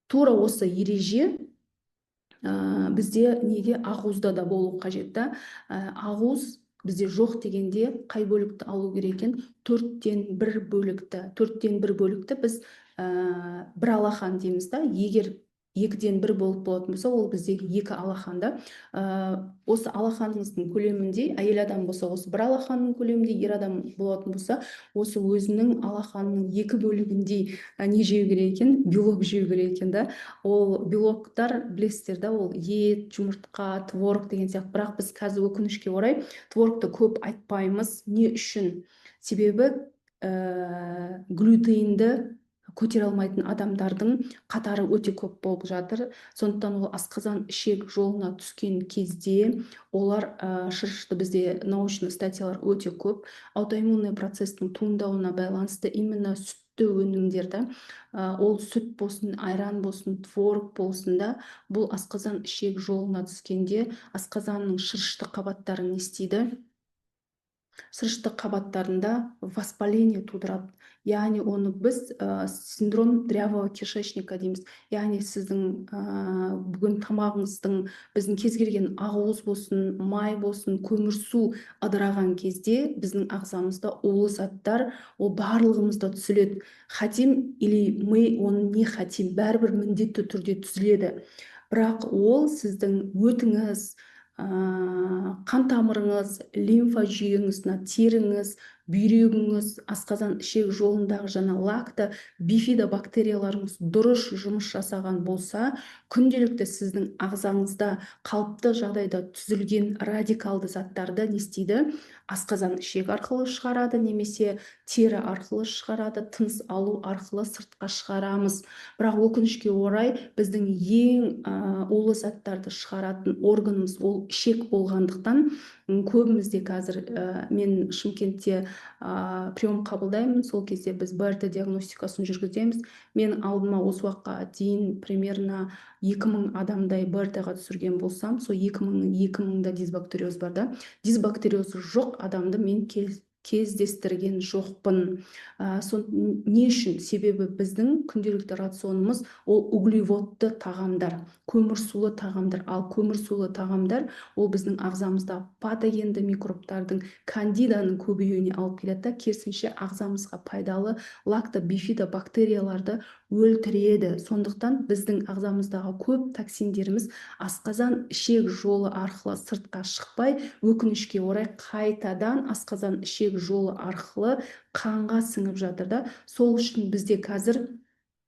S1: тура осы ереже бізде неге ақуызда да болу қажет та. Ақуыз бізде жоқ дегенде қай бөлікті алу керек екен? 4-тен 1 бөлікті. 4-тен 1 бөлікті біз 1 алақан дейміз да. Егер 2-ден 1 болып болатын болса, ол біздегі 2 алақанда. Осы алақаныңыздың көлемінде, әйел адам болса, осы 1 алақанның көлемінде, ер адам болатын болса, осы өзінің алақанның 2 бөлігіндей не жеу керек екен? Белок жеу керек екен да. Ол белоктар, білесіздер да, ол ет, жұмыртқа, творог деген сияқты. Бірақ біз қазір өкінішке орай творогты көп айтпаймыз. Не үшін? Себебі глютенді көтере алмайтын адамдардың қатары өте көп болып жатыр. Сондықтан ол асқазан ішек жолына түскен кезде олар шырышты, бізде научный статьялар өте көп. Аутоиммунный процестің туындауына байланысты именно сүтті өнімдерді, ол сүт болсын, айран болсын, творог болсын да, бұл асқазан ішек жолына түскенде асқазанның шырышты қабаттары не істейді? Шырышты қабаттарында воспаление тудырады. Яғни оны біз синдром дрявого кишечника дейміз. Яғни сіздің бүгін тамағыңыздың, біздің кез келген ақуыз болсын, май болсын, көмірсу ыдыраған кезде біздің ағзамызда улы заттар, ол барлығымызда түзіледі. Хотим или мы оны не хотим, бәрібір міндетті түрде түзіледі. Бірақ ол сіздің өтіңіз, қан тамырыңыз, лимфа жүйеңіз, теріңіз, бүйрегіңіз, асқазан ішек жолындағы жаңа лакта, бифидобактерияларыңыз дұрыс жұмыс жасаған болса, күнделікті сіздің ағзаңызда қалыпты жағдайда түзілген радикалды заттарды не істейді? Асқазан ішек арқылы шығарады, немесе тері арқылы шығарады, тыныс алу арқылы сыртқа шығарамыз. Бірақ өкінішке орай біздің ең улы заттарды шығаратын органымыз ол ішек болғандықтан, көбімізде қазір мен Шымкентте прием қабылдаймын. Сол кезде біз БРТ диагностикасын жүргіземіз. Мен алдыма осы уақытқа дейін примерно 2000 адамдай БРТ-ға түсірген болсам, сол 2000-да дисбактериоз бар да. Дисбактериозы жоқ адамды мен кездестірген жоқпын. Не үшін? Себебі біздің күнделікті рационымыз ол углеводты тағамдар, көмірсулы тағамдар. Ал көмірсулы тағамдар ол біздің ағзамызда патогенді микробтардың, кандиданың көбеюіне алып келеді, керісінше ағзамызға пайдалы лактобифидобактерияларды өлтіреді. Сондықтан біздің ағзамыздағы көп токсиндеріміз асқазан ішек жолы арқылы сыртқа шықпай, өкінішке орай қайтадан асқазан ішек жолы арқылы қанға сіңіп жатыр да. Сол үшін бізде қазір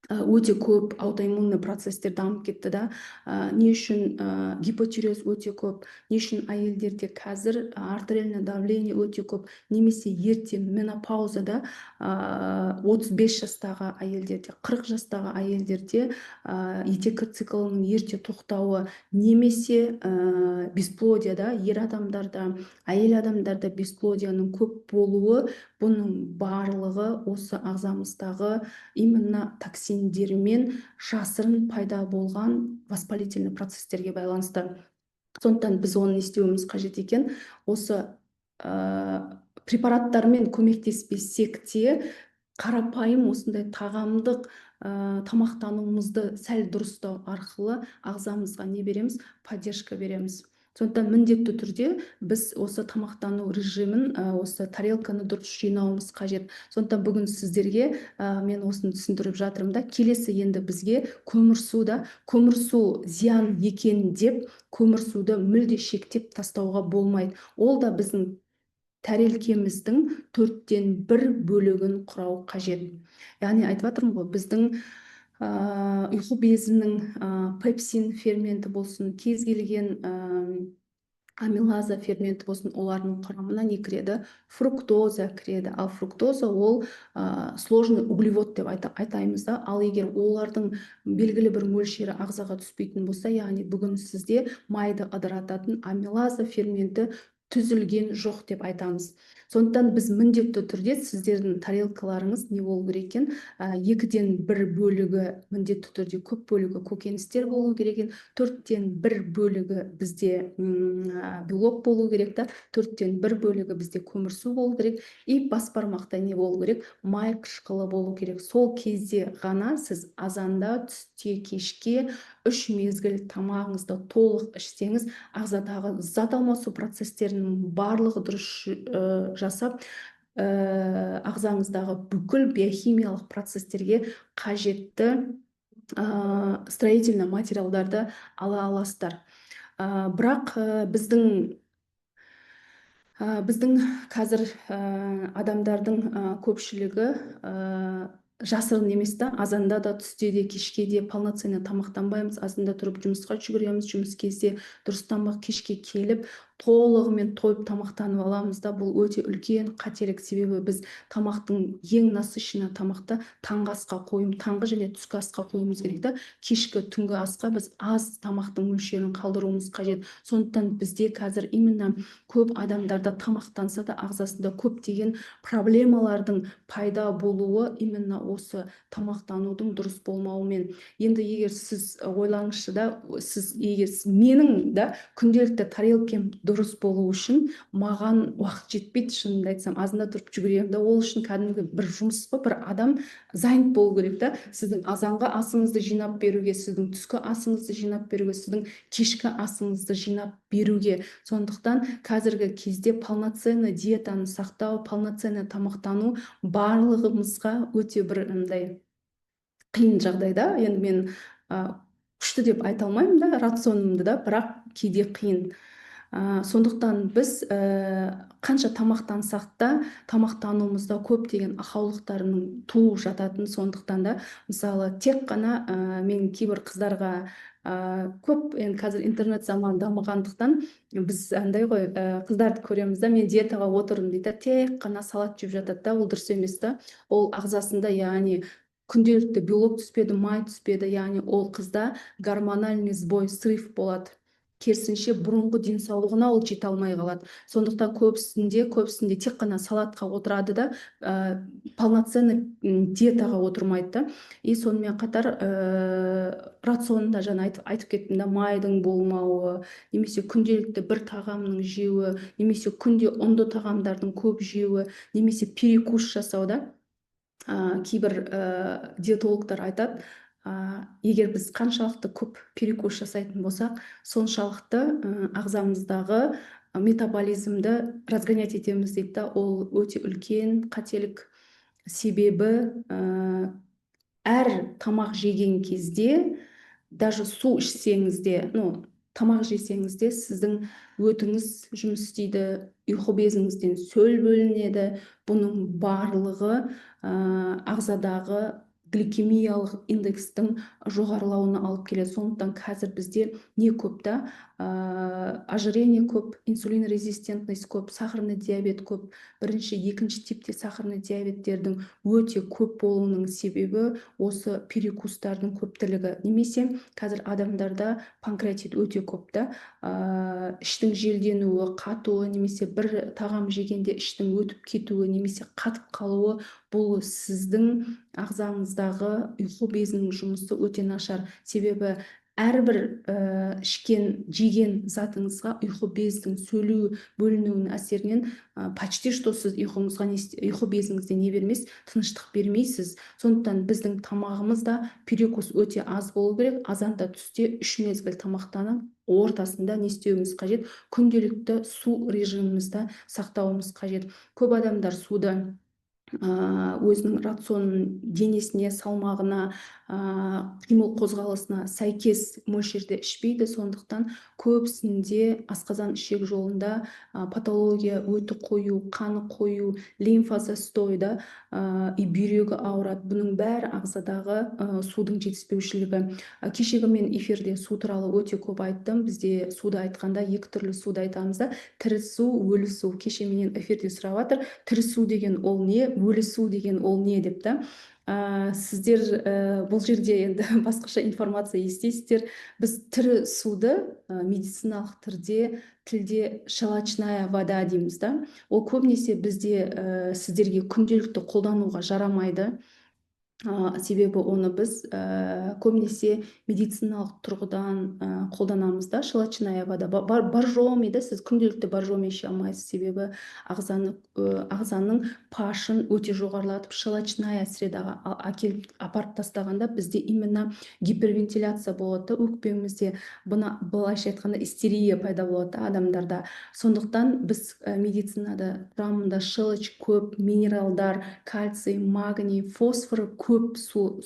S1: өте көп аутоиммунный процесстер дамып кетті да. Не үшін гипотиреоз өте көп, не үшін әйелдерде қазір артериальное давление өте көп, немесе ерте менопаузада 35 жастағы әйелдерде, 40 жастағы әйелдерде етек циклының ерте тоқтауы, немесе бесплодияда, ер адамдарда, әйел адамдарда бесплодияның көп болуы, бұның барлығы осы ағзамыздағы именно токсиндермен жасырын пайда болған воспалительный процестерге байланысты. Сондықтан біз оны не істеуіміз қажет екен? Осы препараттармен көмектеспесек те, қарапайым осындай тағамдық тамақтануымызды сәл дұрыстау арқылы ағзамызға не береміз? Поддержка береміз. Сондықтан міндетті түрде біз осы тамақтану режимін, осы тарелканы дұрыс жинауымыз қажет. Сондықтан бүгін сіздерге мен осыны түсіндіріп жатырмын да, келесі енді бізге көмірсу зиян екен деп көмірсуды мүлде шектеп тастауға болмайды. Ол да біздің тәрелкеміздің 1/4 бөлігін құрау қажет. Яғни айтып жатырмын ғой, біздің ұйқы безінің пепсин ферменті болсын, кез келген амилаза ферменті болсын, олардың құрамына не кіреді? Фруктоза кіреді. Ал фруктоза ол сложный углевод деп айтаймыз да. Ал егер олардың белгілі бір мөлшері ағзаға түспейтін болса, яғни бүгін сізде майды ыдырататын амилаза ферменті түзілген жоқ деп айтамыз. Сондықтан біз міндетті түрде сіздердің тарелкаларыңыз не болу керек екен? 2/1 бөлігі міндетті түрде көп бөлігі көкөністер болу керек екен, 4/1 бөлігі бізде белок болу керек та, 4/1 бөлігі бізде көмірсу болу керек, и бас бармақта не болу керек? Май қышқылы болу керек. Сол кезде ғана сіз азанда, түсте, кешке 3 мезгіл тамағыңызды толық ішсеңіз, ағзадағы зат алмасу процестерінің барлығы дұрыс жасап, ағзаңыздағы бүкіл биохимиялық процестерге қажетті строительный материалдарды ала аласыздар. Бірақ біздің қазір адамдардың көпшілігі жасырын емес та, азанда да, түсте де, кешке де полноценный тамақтанбаймыз. Азанда тұрып жұмысқа жүгіреміз, жұмыс кезде дұрыс тамақ, кешке келіп толығымен тойып тамақтанып аламыз да. Бұл өте үлкен қателік, себебі біз тамақтың ең насыщенный тамақты таңғы асқа таңғы және түскі асқа қоюымыз керек та. Кешкі, түнгі асқа біз аз тамақтың мөлшерін қалдыруымыз қажет. Сондықтан бізде қазір именно көп адамдарда тамақтанса да ағзасында көптеген проблемалардың пайда болуы именно осы тамақтанудың дұрыс болмауымен. Енді егер сіз ойлаңызшы да, менің да күнделікті тарелкем дұрыс болу үшін маған уақыт жетпейді, шынымды айтсам. Азында тұрып жүгіремін да, ол үшін кәдімгі бір жұмыс қой, бір адам занят болу керек та. Сіздің азанғы асыңызды жинап беруге, сіздің түскі асыңызды жинап беруге, сіздің кешкі асыңызды жинап беруге. Сондықтан қазіргі кезде полноценный диетаны сақтау, полноценный тамақтану барлығымызға өте бір қиын жағдайда. Енді мен күшті деп айта алмаймын да, рационымды да, бірақ кейде қиын. Сондықтан біз қанша тамақтансақ та, тамақтануымызда көптеген ақаулықтарының туып жататын. Сондықтан да мысалы тек қана мен кейбір қыздарға көп, енді қазір интернет заманы дамығандықтан біз андай ғой, қыздарды көреміз да, мен диетаға отырдым дейді, тек қана салат жеп жатады да. Ол дұрыс емес та. Ол ағзасында, яғни күнделікті белок түспеді, май түспеді, яғни ол қызда гормональный сбой, срыв болады. Керісінше бұрынғы денсаулығына ол жете алмай қалады. Сондықтан көбісінде тек қана салатқа отырады да, полноценный диетаға отырмайды да. И сонымен қатар рационында жаңа айтып кеттім да, майдың болмауы, немесе күнделікті бір тағамның жеуі, немесе күнде ұнды тағамдардың көп жеуі, немесе перекус жасау да. Кейбір диетологтар айтады, егер біз қаншалықты көп перекус жасайтын болсақ, соншалықты ағзамыздағы метаболизмді разгонять етеміз дейді да. Ол өте үлкен қателік. Себебі әр тамақ жеген кезде, даже су ішсеңіз де, тамақ жесеңіз де, сіздің өтіңіз жұмыс істейді, ұйқы безіңізден сөл бөлінеді. Бұның барлығы ағзадағы гликемиялық индекстің жоғарылауына алып келеді. Сондықтан қазір бізде не көп та, ожирение көп, инсулин резистентность көп, сахарный диабет көп. Бірінші, екінші типте сахарный диабеттердің өте көп болуының себебі осы перекустардың көптілігі. Немесе қазір адамдарда панкреатит өте көп та, іштің желденуі, қатуы, немесе бір тағам жегенде іштің өтіп кетуі, немесе қатып қалуы, бұл сіздің ағзаңыздағы ұйқы безінің жұмысы өте нашар. Себебі әрбір ішкен жеген затыңызға ұйқы бездің сөйлеу бөлінуінің әсерінен почти что сіз ұйқы безіңізде не бермес, тыныштық бермейсіз. Сондықтан біздің тамағымызда перекус өте аз болу керек. Азанда түсте 3 мезгіл тамақтанып, ортасында не істеуіміз қажет? Күнделікті су режимімізді сақтауымыз қажет. Көп адамдар суды өзінің рационының денесіне, салмағына, қимыл қозғалысына сәйкес мөлшерде ішпейді. Сондықтан көбісінде асқазан ішек жолында патология, өті қою, қаны қою, лимфа застойда и бүйрегі ауырады. Бұның бәрі ағзадағы судың жетіспеушілігі. Кешегі мен эфирде су туралы өте көп айттым. Бізде суды айтқанда екі түрлі суды айтамыз да, тірі су, өлі су. Кеше менен эфирде сұрап жатыр, тірі су деген ол не, өлі су деген ол не деп та. Сіздер бұл жерде енді басқаша информация естейсіздер. Біз тірі суды медициналық тілде щелочная вода дейміз да. Ол көбінесе бізде сіздерге күнделікті қолдануға жарамайды. Себебі оны біз көбінесе медициналық тұрғыдан қолданамыз да. Щелочная вода, боржоми да, сіз күнделікті боржоми іше алмайсыз. Себебі ағзаның пашын өте жоғарылатып, щелочная средаға апарып тастағанда бізде именно гипервентиляция болады өкпемізде. Былайша айтқанда истерия пайда болады адамдарда. Сондықтан біз медицинада құрамында щелочь көп, минералдар, кальций, магний, фосфор көп су,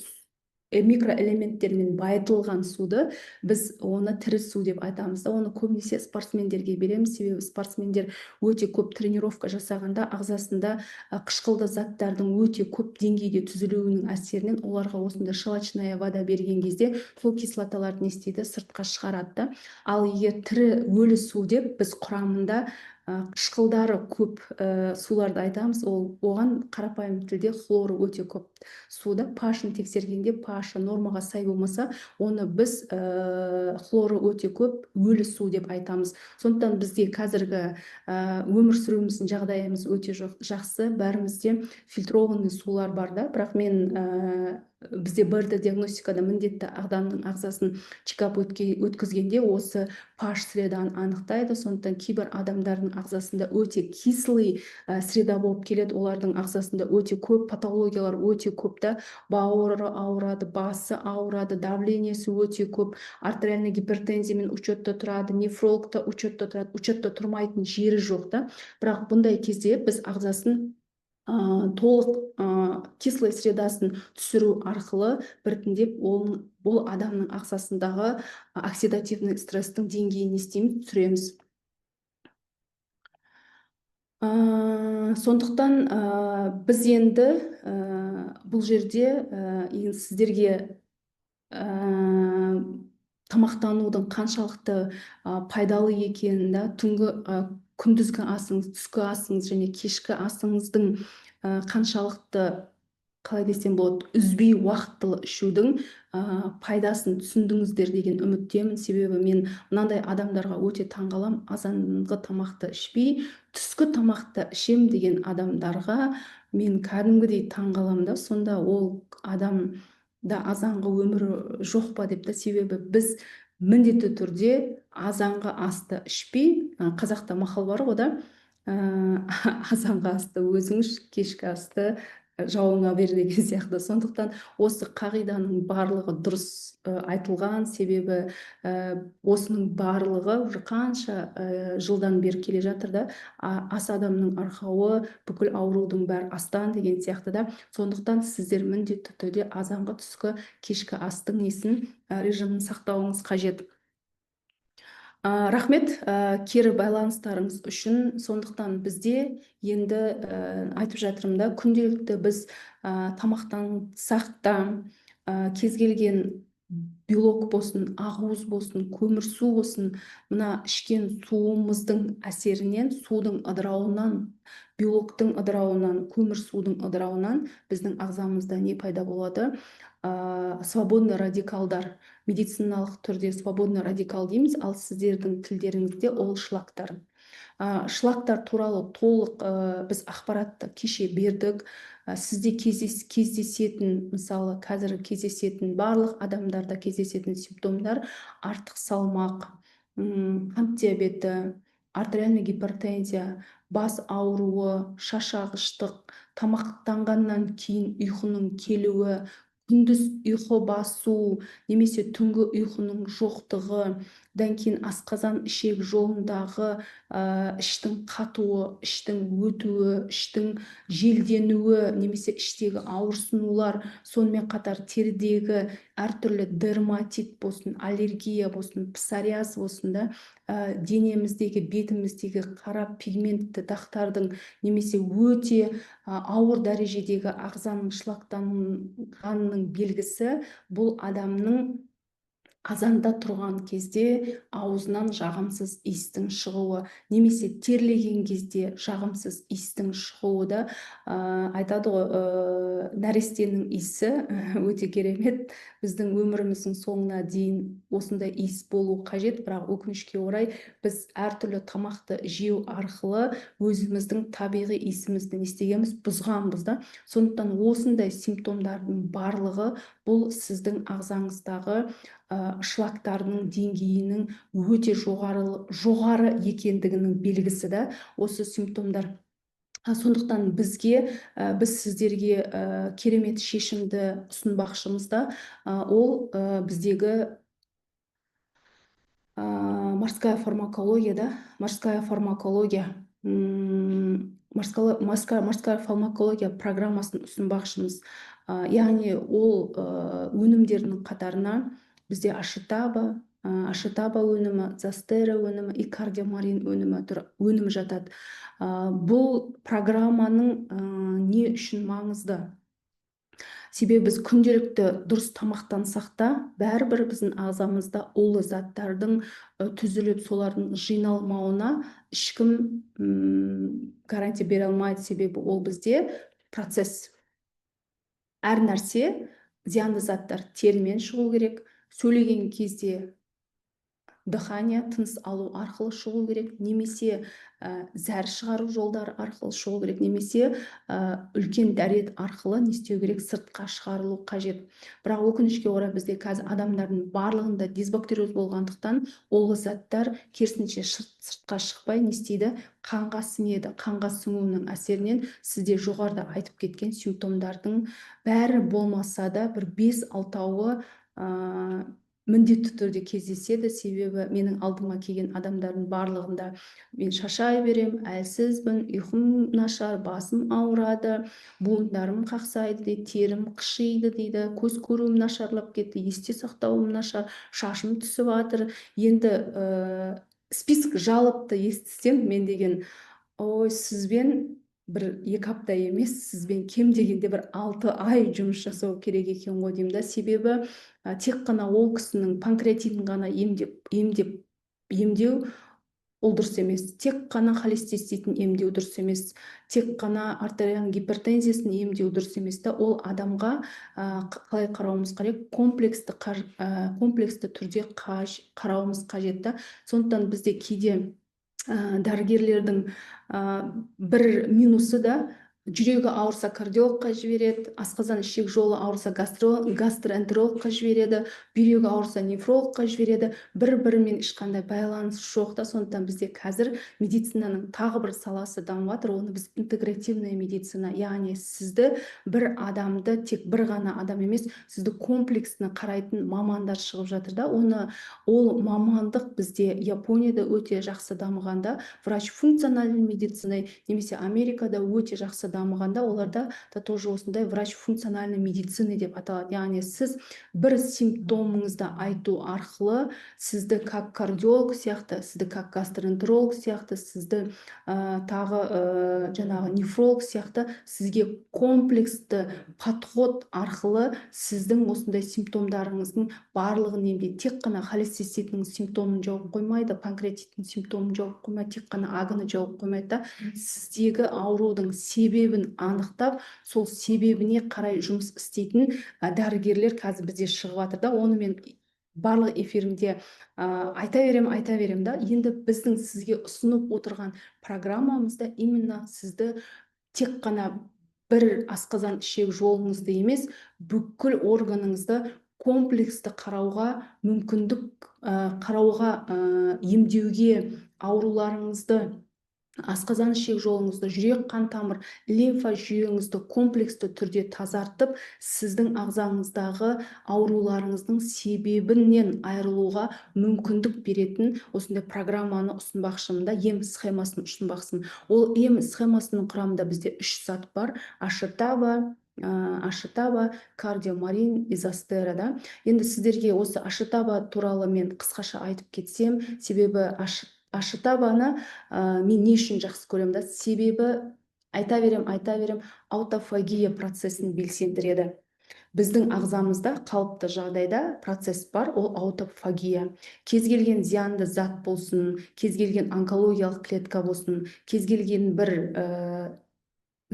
S1: микроэлементтермен байытылған суды біз оны тірі су деп айтамыз да. Оны көбінесе спортсмендерге береміз. Себебі спортсмендер өте көп тренировка жасағанда ағзасында қышқылды заттардың өте көп деңгейде түзілуінің әсерінен оларға осындай щелочная вода берген кезде сол кислоталарды не істейді, сыртқа шығарады да. Ал егер тірі өлі су деп біз құрамында қышқылдары көп суларды айтамыз. Оған қарапайым тілде хлоры өте көп суда. Пашын тексергенде пашы нормаға сай болмаса, оны біз хлоры өте көп өлі су деп айтамыз. Сондықтан бізде қазіргі өмір сүруіміздің жағдайымыз өте жақсы. Бәрімізде фильтрованный сулар бар да. Бірақ мен бізде БРТ диагностикада міндетті адамның ағзасын чекап өткізгенде осы паш среданы анықтайды. Сондықтан кейбір адамдардың ағзасында өте кислый среда болып келеді. Олардың ағзасында өте көп патологиялар өте көп та. Бауыры ауырады, басы ауырады, давлениесі өте көп, артериальный гипертензиямен учетта тұрады, нефрологта учетта тұрады, учетта тұрмайтын жері жоқ та. Бірақ бұндай кезде біз ағзасын толық кислый средасын түсіру арқылы біртіндеп бұл адамның ағзасындағы оксидативный стресстің деңгейін істейміз, түсіреміз. Сондықтан біз енді бұл жерде сіздерге тамақтанудың қаншалықты пайдалы екенін да, күндізгі асыңыз, түскі асыңыз және кешкі асыңыздың қаншалықты, қалай десем болады, үзбей уақыттылы ішудің пайдасын түсіндіңіздер деген үміттемін. Себебі мен мынандай адамдарға өте таңғалам. Азанғы тамақты ішпей, түскі тамақты ішем деген адамдарға мен кәдімгідей таңғалам да. Сонда ол адамда азанғы өмірі жоқ па деп та. Себебі біз міндетті түрде азанғы асты ішпей, қазақта мақал бар ғой да, азанғы асты өзің іш, кешкі асты жауыңа бер деген сияқты. Сондықтан осы қағиданың барлығы дұрыс айтылған. Себебі осының барлығы уже қанша жылдан бері келе жатыр да. Ас адамның арқауы, бүкіл аурудың бәрі астан деген сияқты да. Сондықтан сіздер міндетті түрде азанғы, түскі, кешкі астың режимін сақтауыңыз қажет. Рахмет кері байланыстарыңыз үшін. Сондықтан бізде енді айтып жатырмын да, күнделікті біз тамақтансақ та, кез келген белок болсын, ақуыз болсын, көмірсу болсын, мына ішкен суымыздың әсерінен, судың ыдырауынан, белоктың ыдырауынан, көмірсудың ыдырауынан біздің ағзамызда не пайда болады? Свободный радикалдар. Медициналық түрде свободный радикал дейміз, ал сіздердің тілдеріңізде ол шлактар. Шлактар туралы толық біз ақпаратты кеше бердік. Сізде кездесетін, мысалы қазір кездесетін барлық адамдарда кездесетін симптомдар артық салмақ, қант диабеті, артериальный гипертензия, бас ауруы, шашағыштық, тамақтанғаннан кейін ұйқының келуі, күндіз ұйқы басу немесе түнгі ұйқының жоқтығы, одан кейін асқазан ішек жолындағы іштің қатуы, іштің өтуі, іштің желденуі немесе іштегі ауырсынулар, сонымен қатар терідегі әртүрлі дерматит болсын, аллергия болсын, псориаз болсын да, денеміздегі, бетіміздегі қара пигментті дақтардың немесе өте ауыр дәрежедегі ағзаның шлактанғанының белгісі бұл адамның қазанда тұрған кезде аузынан жағымсыз иістің шығуы, немесе терлеген кезде жағымсыз иістің шығуы да айтады ғой, нәрестенің иісі өте керемет. Біздің өміріміздің соңына дейін осындай иіс болу қажет, бірақ өкінішке орай біз әртүрлі тамақты жеу арқылы өзіміздің табиғи иісімізді не істегенбіз, бұзғанбыз да. Сондықтан осындай симптомдардың барлығы бұл сіздің ағзаңыздағы шлактарының деңгейінің өте жоғары екендігінің белгісі да осы симптомдар. Сондықтан біз сіздерге керемет шешімді ұсынбақшымыз да, ол біздегі морская фармакология да, морская фармакология программасын ұсынбақшымыз. Яғни ол өнімдердің қатарына бізде ашытаба өнімі, застера өнімі и кардиомарин өнімі жатады. Бұл программаның не үшін маңызды? Себебі біз күнделікті дұрыс тамақтансақ та, бәрібір біздің ағзамызда улы заттардың түзіліп, солардың жиналмауына ешкім гарантия бере алмайды. Себебі ол бізде процесс. Әр нәрсе, зиянды заттар термен шығу керек, сөйлеген кезде дыхание, тыныс алу арқылы шығу керек, немесе зәр шығару жолдары арқылы шығу керек, немесе үлкен дәрет арқылы не істеу керек, сыртқа шығарылу қажет. Бірақ өкінішке орай бізде қазір адамдардың барлығында дисбактериоз болғандықтан ол заттар керісінше сыртқа шықпай не істейді, қанға сіңеді. Қанға сіңуінің әсерінен сізде жоғарыда айтып кеткен симптомдардың бәрі болмаса да бір 5-6-ы міндетті түрде кездеседі. Себебі менің алдыма келген адамдардың барлығында мен шаршай берем, әлсізбін, ұйқым нашар, басым ауырады, буындарым қақсайды дейді, терім қышиды дейді, көз көруім нашарлап кетті, есте сақтауым нашар, шашым түсіп жатыр. Енді список жалыпты естісем, мен деген, ой, сізбен бір 2 апта емес, сізбен кем дегенде бір 6 ай жұмыс жасау керек екен ғой деймін да. Себебі тек қана ол кісінің панкреатитін ғана емдеу ол дұрыс емес. Тек қана холециститін емдеу дұрыс емес. Тек қана артериальный гипертензиясын емдеу дұрыс емес та. Ол адамға қалай қарауымыз керек? Комплексті түрде қарауымыз қажет та. Сондықтан бізде кейде дәрігерлердің бір минусы да, жүрегі ауырса кардиологқа жібереді, асқазан ішек жолы ауырса гастроэнтерологқа жібереді, бүйрегі ауырса нефрологқа жібереді. Бір-бірімен ешқандай байланыс жоқ да. Сондықтан бізде қазір медицинаның тағы бір саласы дамып жатыр. Оны біз интегративная медицина, яғни сізді бір адамды, тек бір ғана адам емес, сізді комплексні қарайтын мамандар шығып жатыр да. Ол мамандық бізде Японияда өте жақсы дамығанда, врач функциональной медицина, немесе Америкада өте жақсы дамығанда, оларда да тоже осындай врач функциональной медицины деп аталады. Яғни сіз бір симптомыңызды айту арқылы сізді как кардиолог сияқты, сізді как гастроэнтеролог сияқты, сізді тағы жаңағы нефролог сияқты сізге комплексті подход арқылы сіздің осындай симптомдарыңыздың барлығын емдейді. Тек қана холециститінің симптомын жауып қоймайды, панкреатиттің симптомын жауып қоймайды, тек қана агыны жауып қоймайды да. Сіздегі аурудың себебін анықтап, сол себебіне қарай жұмыс істейтін дәрігерлер қазір бізде шығып жатыр да. Оны мен барлық эфирімде айта берем да. Енді біздің сізге ұсынып отырған программамызда именно сізді тек қана бір асқазан ішек жолыңызды емес, бүкіл органыңызды комплексті қарауға мүмкіндік, емдеуге, ауруларыңызды, асқазан ішек жолыңызды, жүрек қан тамыр, лимфа жүйеңізді комплексті түрде тазартып, сіздің ағзаңыздағы ауруларыңыздың себебінен айырылуға мүмкіндік беретін осындай программаны ұсынбақшымын да, ем схемасын ұсынбақшымын. Ол ем схемасының құрамында бізде 3 зат бар: ашытаба, кардиомарин, изостера да. Енді сіздерге осы ашытаба туралы мен қысқаша айтып кетсем, себебі ашытабаны мен не үшін жақсы көремін да, себебі айта берем, аутофагия процесін белсендіреді. Біздің ағзамызда қалыпты жағдайда процесс бар, ол аутофагия. Кез келген зиянды зат болсын, кез келген онкологиялық клетка болсын, кез келген бір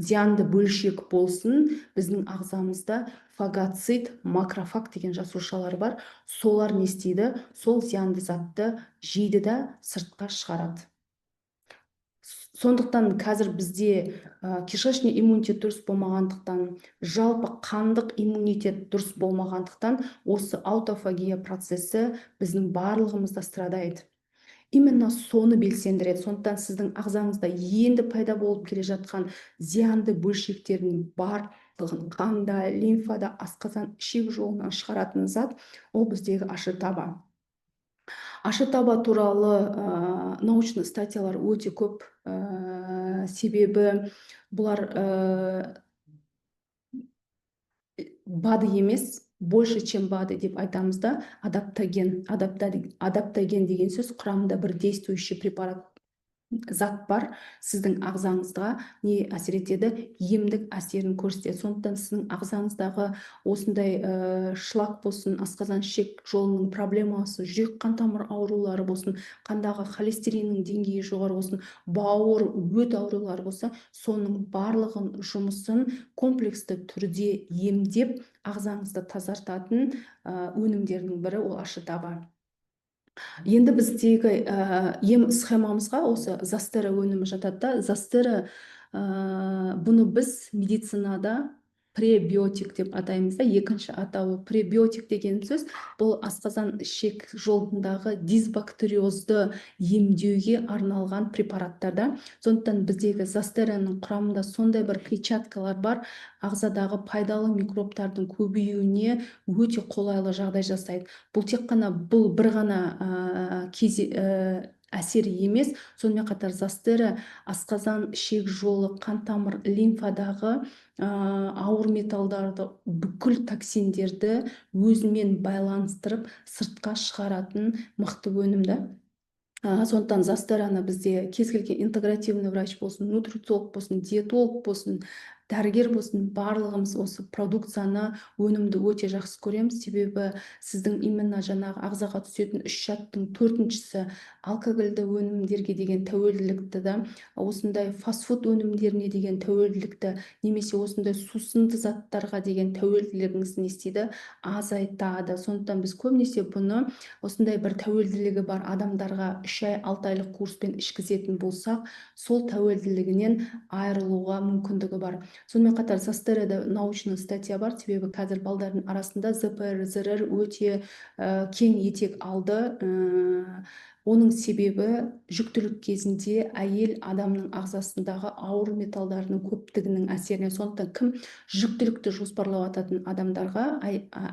S1: зиянды бөлшек болсын, біздің ағзамызда фагоцит, макрофаг деген жасушалар бар. Солар не істейді? Сол зиянды затты жейді да сыртқа шығарады. Сондықтан қазір бізде кишечный иммунитет дұрыс болмағандықтан, жалпы қандық иммунитет дұрыс болмағандықтан, осы аутофагия процесі біздің барлығымызда страдайды. Именно соны белсендіреді. Сондықтан сіздің ағзаңызда енді пайда болып келе жатқан зиянды бөлшектердің барлығын қанда, лимфада, асқазан ішек жолынан шығаратын зат, ол біздегі ашытаба. Ашытаба туралы научный статьялар өте көп, себебі бұлар БАДы емес, больше, чем БАДы деп айтамыз да. Адаптоген деген сөз құрамында бір действующий препарат зат бар, сіздің ағзаңызға не әсер етеді? Емдік әсерін көрсетеді. Сондықтан сіздің ағзаңыздағы осындай шлак болсын, асқазан ішек жолының проблемасы, жүрек қан тамыр аурулары болсын, қандағы холестериннің деңгейі жоғары болсын, бауыр, өт аурулары болса, соның барлығын жұмысын комплексті түрде емдеп, ағзаңызды тазартатын өнімдердің бірі ол ашытаба. Енді біздегі ем схемамызға осы застера өнімі жатады да. Застера, бұны біз медицинада пребиотик деп атаймыз да. Екінші атауы пребиотик деген сөз, бұл асқазан ішек жолындағы дисбактериозды емдеуге арналған препараттарда. Сондықтан біздегі застераның құрамында сондай бір клетчаткалар бар, ағзадағы пайдалы микробтардың көбеюіне өте қолайлы жағдай жасайды. Бұл тек қана бір ғана әсері емес, сонымен қатар застера асқазан ішек жолы, қан тамыр, лимфадағы ауыр металдарды, бүкіл токсиндерді өзімен байланыстырып сыртқа шығаратын мықты өнімді. Сондықтан застераны бізде кез келген интегративный врач болсын, нутрициолог болсын, диетолог болсын, дәрігер болсын, барлығымыз осы продукцияны, өнімді өте жақсы көреміз. Себебі сіздің именно жаңағы ағзаға түсетін 3 жаттың 4-шісі алкогольді өнімдерге деген тәуелділікті да, осындай фастфуд өнімдеріне деген тәуелділікті, немесе осындай сусынды заттарға деген тәуелділігіңізді не істейді? Азайтады. Сондықтан біз көбінесе бұны осындай бір тәуелділігі бар адамдарға 3 ай, 6 айлық курспен ішкізетін болсақ, сол тәуелділігінен айырылуға мүмкіндігі бар. Сонымен қатар застерада научный статья бар, себебі қазір балдардың арасында ЗПР, ЗРР өте кең етек алды. Оның себебі жүктілік кезінде әйел адамның ағзасындағы ауыр металдарының көптігінің әсерінен. Сондықтан кім жүктілікті жоспарлап ататын адамдарға,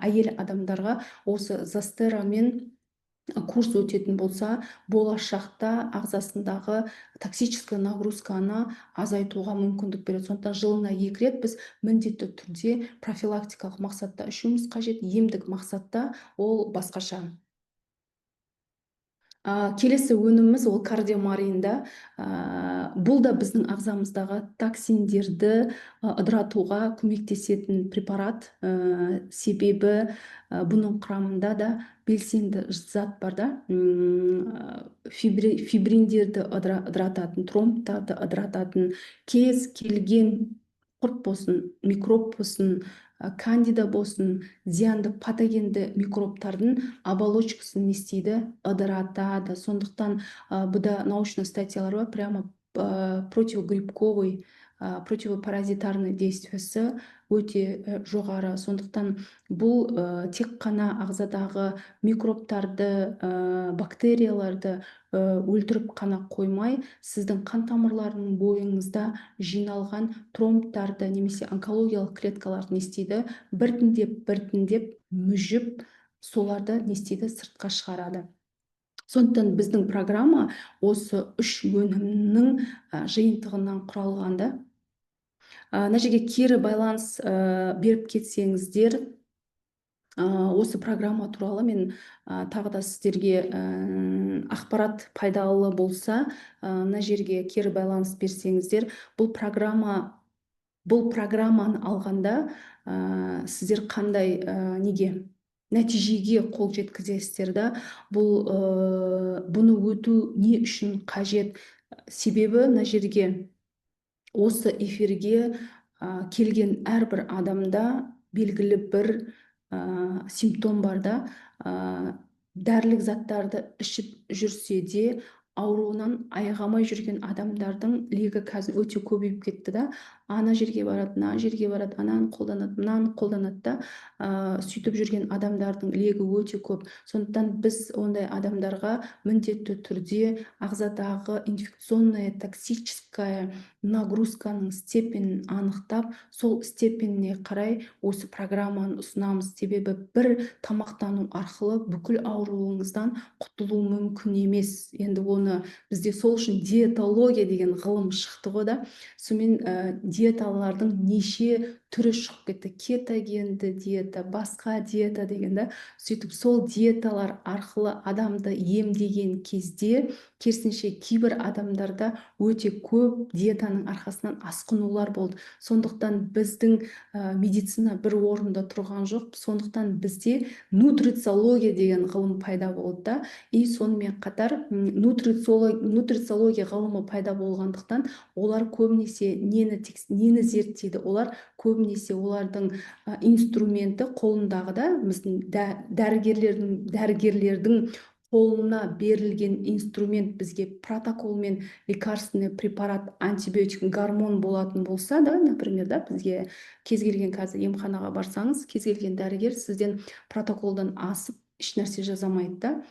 S1: әйел адамдарға осы застерамен курс өтетін болса, болашақта ағзасындағы токсическая нагрузканы азайтуға мүмкіндік береді. Сондықтан жылына 2 рет біз міндетті түрде профилактикалық мақсатта ішуіміз қажет, емдік мақсатта ол басқаша. Келесі өніміміз ол кардиомаринда. Бұл да біздің ағзамыздағы токсиндерді ыдыратуға көмектесетін препарат. Себебі бұның құрамында да белсенді зат бар да. Фибриндерді ыдырататын, тромбтарды ыдырататын, кез келген құрт болсын, микроб болсын, кандида болсын, зиянды патогенді микробтардың оболочкасын не істейді, ыдыратады. Сондықтан бұда научный статьялар бар, прямо противогрибковый противопаразитарный действиясы өте жоғары. Сондықтан бұл тек қана ағзадағы микробтарды, бактерияларды өлтіріп қана қоймай, сіздің қан тамырларының бойыңызда жиналған тромбтарды немесе онкологиялық клеткаларды не істейді, біртіндеп мүжіп, соларды не істейді, сыртқа шығарады. Сондықтан біздің программа осы 3 өнімнің жиынтығынан құралғанда. Мына жерге кері байланыс беріп кетсеңіздер, осы программа туралы мен тағы да сіздерге ақпарат пайдалы болса, мына жерге кері байланыс берсеңіздер, бұл программаны алғанда сіздер қандай нәтижеге қол жеткізесіздер да, бұны өту не үшін қажет? Себебі мына жерге осы эфирге келген әрбір адамда белгілі бір симптом бар да, дәрілік заттарды ішіп жүрсе де ауруынан айығамай жүрген адамдардың легі қазір өте көбейіп кетті да. Ана жерге барады, мына жерге барады, ананы қолданады, мынаны қолданады да, сөйтіп жүрген адамдардың легі өте көп. Сондықтан біз ондай адамдарға міндетті түрде ағзадағы инфекционная токсическая нагрузканың степенін анықтап, сол степеніне қарай осы программаны ұсынамыз. Себебі бір тамақтану арқылы бүкіл ауруыңыздан құтылу мүмкін емес. Енді оны бізде сол үшін диетология деген ғылым шықты ғой да. Сонымен диеталардың неше түрі шығып кетті. Кетогенді диета, басқа диета деген да. Сөйтіп сол диеталар арқылы адамды емдеген кезде, керісінше кейбір адамдарда өте көп диетаның арқасынан асқынулар болды. Сондықтан біздің медицина бір орында тұрған жоқ. Сондықтан бізде нутрициология деген ғылым пайда болды да. И сонымен қатар нутрициология ғылымы пайда болғандықтан олар көбінесе нені зерттейді? Олар көбінесе олардың инструменті қолындағы да, біздің дәрігерлердің қолына берілген инструмент бізге протоколмен лекарственный препарат, антибиотик, гормон болатын болса да, например, да, бізге кез келген қазір емханаға барсаңыз, кез келген дәрігер сізден протоколдан асып еш нәрсе жазамайды да.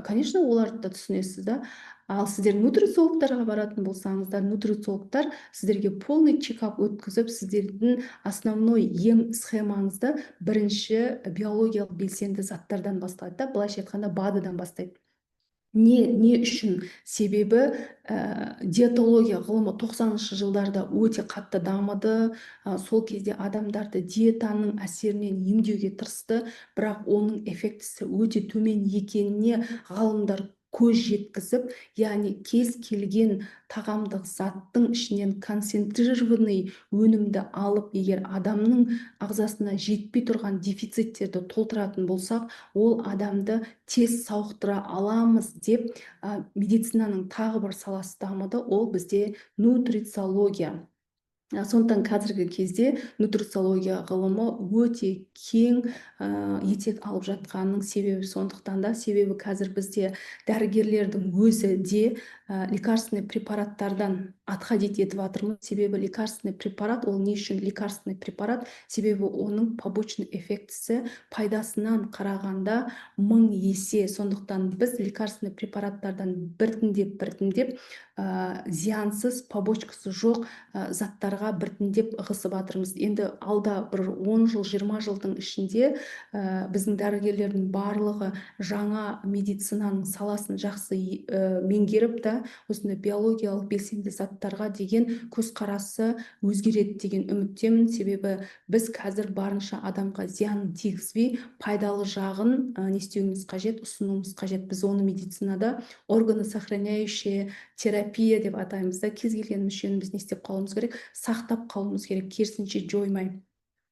S1: Конечно, оларды да түсінесіз да. Ал сіздер нутрициологтарға баратын болсаңыздар, нутрициологтар сіздерге полный чекап өткізіп, сіздердің основной ем схемаңызды бірінші биологиялық белсенді заттардан бастайды да, былайша айтқанда БАДыдан бастайды. Не үшін? Себебі диетология ғылымы 90-шы жылдарда өте қатты дамыды. Сол кезде адамдарды диетаның әсерінен емдеуге тырысты, бірақ оның эффектісі өте төмен екеніне ғалымдар көз жеткізіп, яғни кез келген тағамдық заттың ішінен концентрированный өнімді алып, егер адамның ағзасына жетпей тұрған дефициттерді толтыратын болсақ, ол адамды тез сауықтыра аламыз деп медицинаның тағы бір саласы дамыды, ол бізде нутрициология. Сондықтан қазіргі кезде нутрициология ғылымы өте кең етек алып жатқанның себебі сондықтан да. Себебі қазір бізде дәрігерлердің өзі де лекарственный препараттардан отходить етіп жатырмыз. Себебі лекарственный препарат, ол не үшін лекарственный препарат? Себебі оның побочный эффектісі пайдасынан қарағанда 1000 есе. Сондықтан біз лекарственный препараттардан біртіндеп зиянсыз, побочкасы жоқ заттарға біртіндеп ығысып жатырмыз. Енді алда бір 10 жыл, 20 жылдың ішінде біздің дәрігерлердің барлығы жаңа медицинаның саласын жақсы меңгеріп та, осындай биологиялық белсенді заттарға деген көзқарасы өзгереді деген үміттемін. Себебі біз қазір барынша адамға зиян тигізбей, пайдалы жағын не істеуіміз қажет, ұсынуымыз қажет. Біз оны медицинада органосохраняющая терапия деп атаймыз да. Кез келген мүшені біз не істеп қалуымыз керек? Сақтап қалуымыз керек, керісінше жоймай.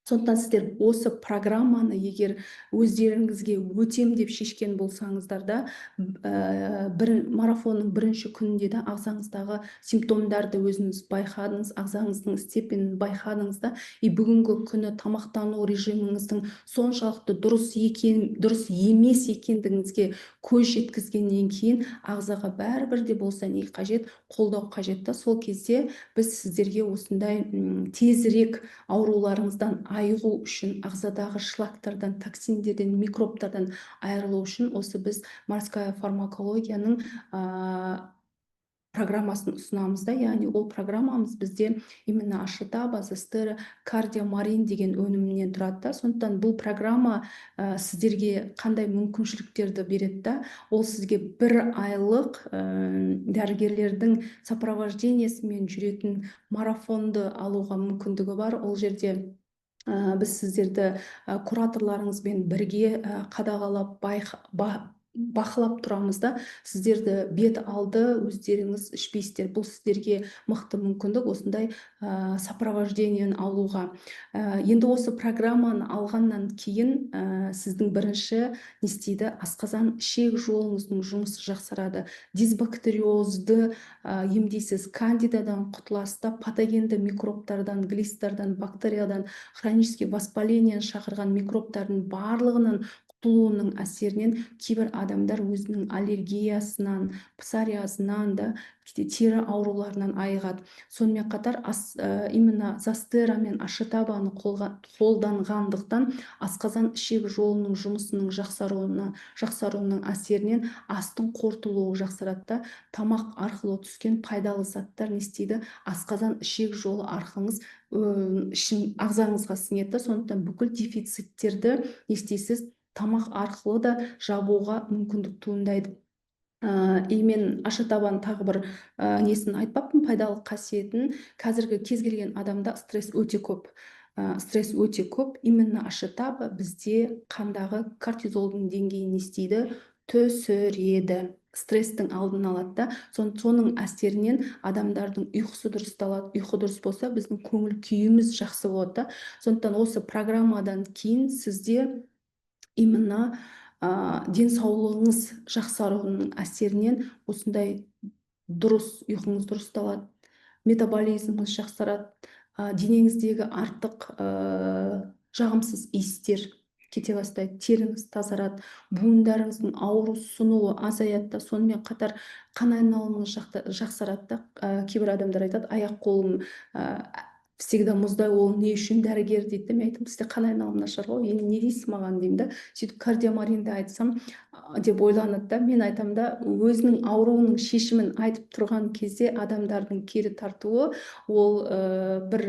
S1: Сондықтан сіздер осы программаны егер өздеріңізге өтем деп шешкен болсаңыздар да, марафонның бірінші күнінде де ағзаңыздағы симптомдарды өзіңіз байқадыңыз, ағзаңыздың степенін байқадыңыз да, бүгінгі күні тамақтану режиміңіздің соншалықты дұрыс емес екендігіңізге көз жеткізгеннен кейін ағзаға бәрібір де болса не қажет, қолдау қажет та. Сол кезде біз сіздерге осындай тезірек ауруларыңыздан айығу үшін, ағзадағы шлактардан, токсиндерден, микробтардан айырылу үшін осы біз морская фармакологияның программасын ұсынамыз да. Яғни ол программамыз бізде именно Ашитаба, Зестера, Кардиомарин деген өнімнен тұрады да. Сондықтан бұл программа сіздерге қандай мүмкіншіліктерді береді да, ол сізге 1 айлық дәрігерлердің сопровождениесімен жүретін марафонды алуға мүмкіндігі бар. Ол жерде біз сіздерді кураторларыңызбен бірге қадағалап бақылап тұрамыз да. Сіздерді бет алды өздеріңіз ішпейсіздер. Бұл сіздерге мықты мүмкіндік осындай сопровождениені алуға. Енді осы программаны алғаннан кейін сіздің бірінші не істейді? Асқазан ішек жолыңыздың жұмысы жақсарады. Дисбактериозды емдейсіз, кандидадан құтыласыз да, патогенді микробтардан, глисттардан, бактериядан, хронический воспалениені шақырған микробтардың барлығынан құтылуының әсерінен кейбір адамдар өзінің аллергиясынан, псориазынан да, тері ауруларынан айығады. Сонымен қатар именно Застера мен Ашитабаны қолданғандықтан асқазан ішек жолының жұмысының жақсаруының әсерінен астың қорытылуы жақсарады да. Тамақ арқылы түскен пайдалы заттар не істейді? Асқазан ішек жолы арқылыңыз ағзаңызға сіңеді. Сондықтан бүкіл дефициттерді не істейсіз? Тамақ арқылы да жабуға мүмкіндік туындайды. Мен Ашитабаның тағы бір несін айтпаппын, пайдалы қасиетін. Қазіргі кез келген адамда стресс өте көп. Именно Ашитаба бізде қандағы кортизолдың деңгейін не істейді? Төсіреді. Стресстің алдын алады да. Соның әсерінен адамдардың ұйқысы дұрысталады. Ұйқы дұрыс болса, біздің көңіл күйіміз жақсы болады да. Сондықтан осы программадан кейін сізде именно денсаулығыңыз жақсаруының әсерінен осындай дұрыс ұйқыңыз дұрысталады, метаболизміңіз жақсарады, денеңіздегі артық жағымсыз иістер кете бастайды, теріңіз тазарады, буындарыңыздың ауырсынуы азаяды да. Сонымен қатар қан айналымыңыз жақсарады да. Кейбір адамдар айтады, аяқ қолым всегда мұздай, ол не үшін дәрігер дейді. Мен айтамын, сізде қан айналым нашар ғой, енді не дейсіз маған деймін да. Сөйтіп кардиомаринді айтсам деп ойланады да. Мен айтамын да, өзінің ауруының шешімін айтып тұрған кезде адамдардың кері тартуы ол бір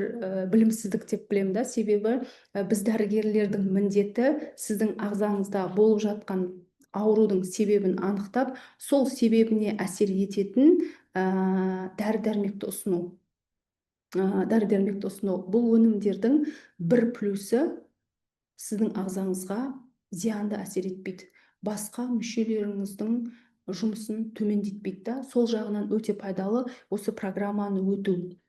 S1: білімсіздік деп білемін да. Себебі біз дәрігерлердің міндеті сіздің ағзаңызда болып жатқан аурудың себебін анықтап, сол себебіне әсер ететін дәрі-дәрмекті ұсыну. Бұл өнімдердің бір плюсы сіздің ағзаңызға зиянды әсер етпейді. Басқа мүшелеріңіздің жұмысын төмендетпейді да. Сол жағынан өте пайдалы осы программаны өту.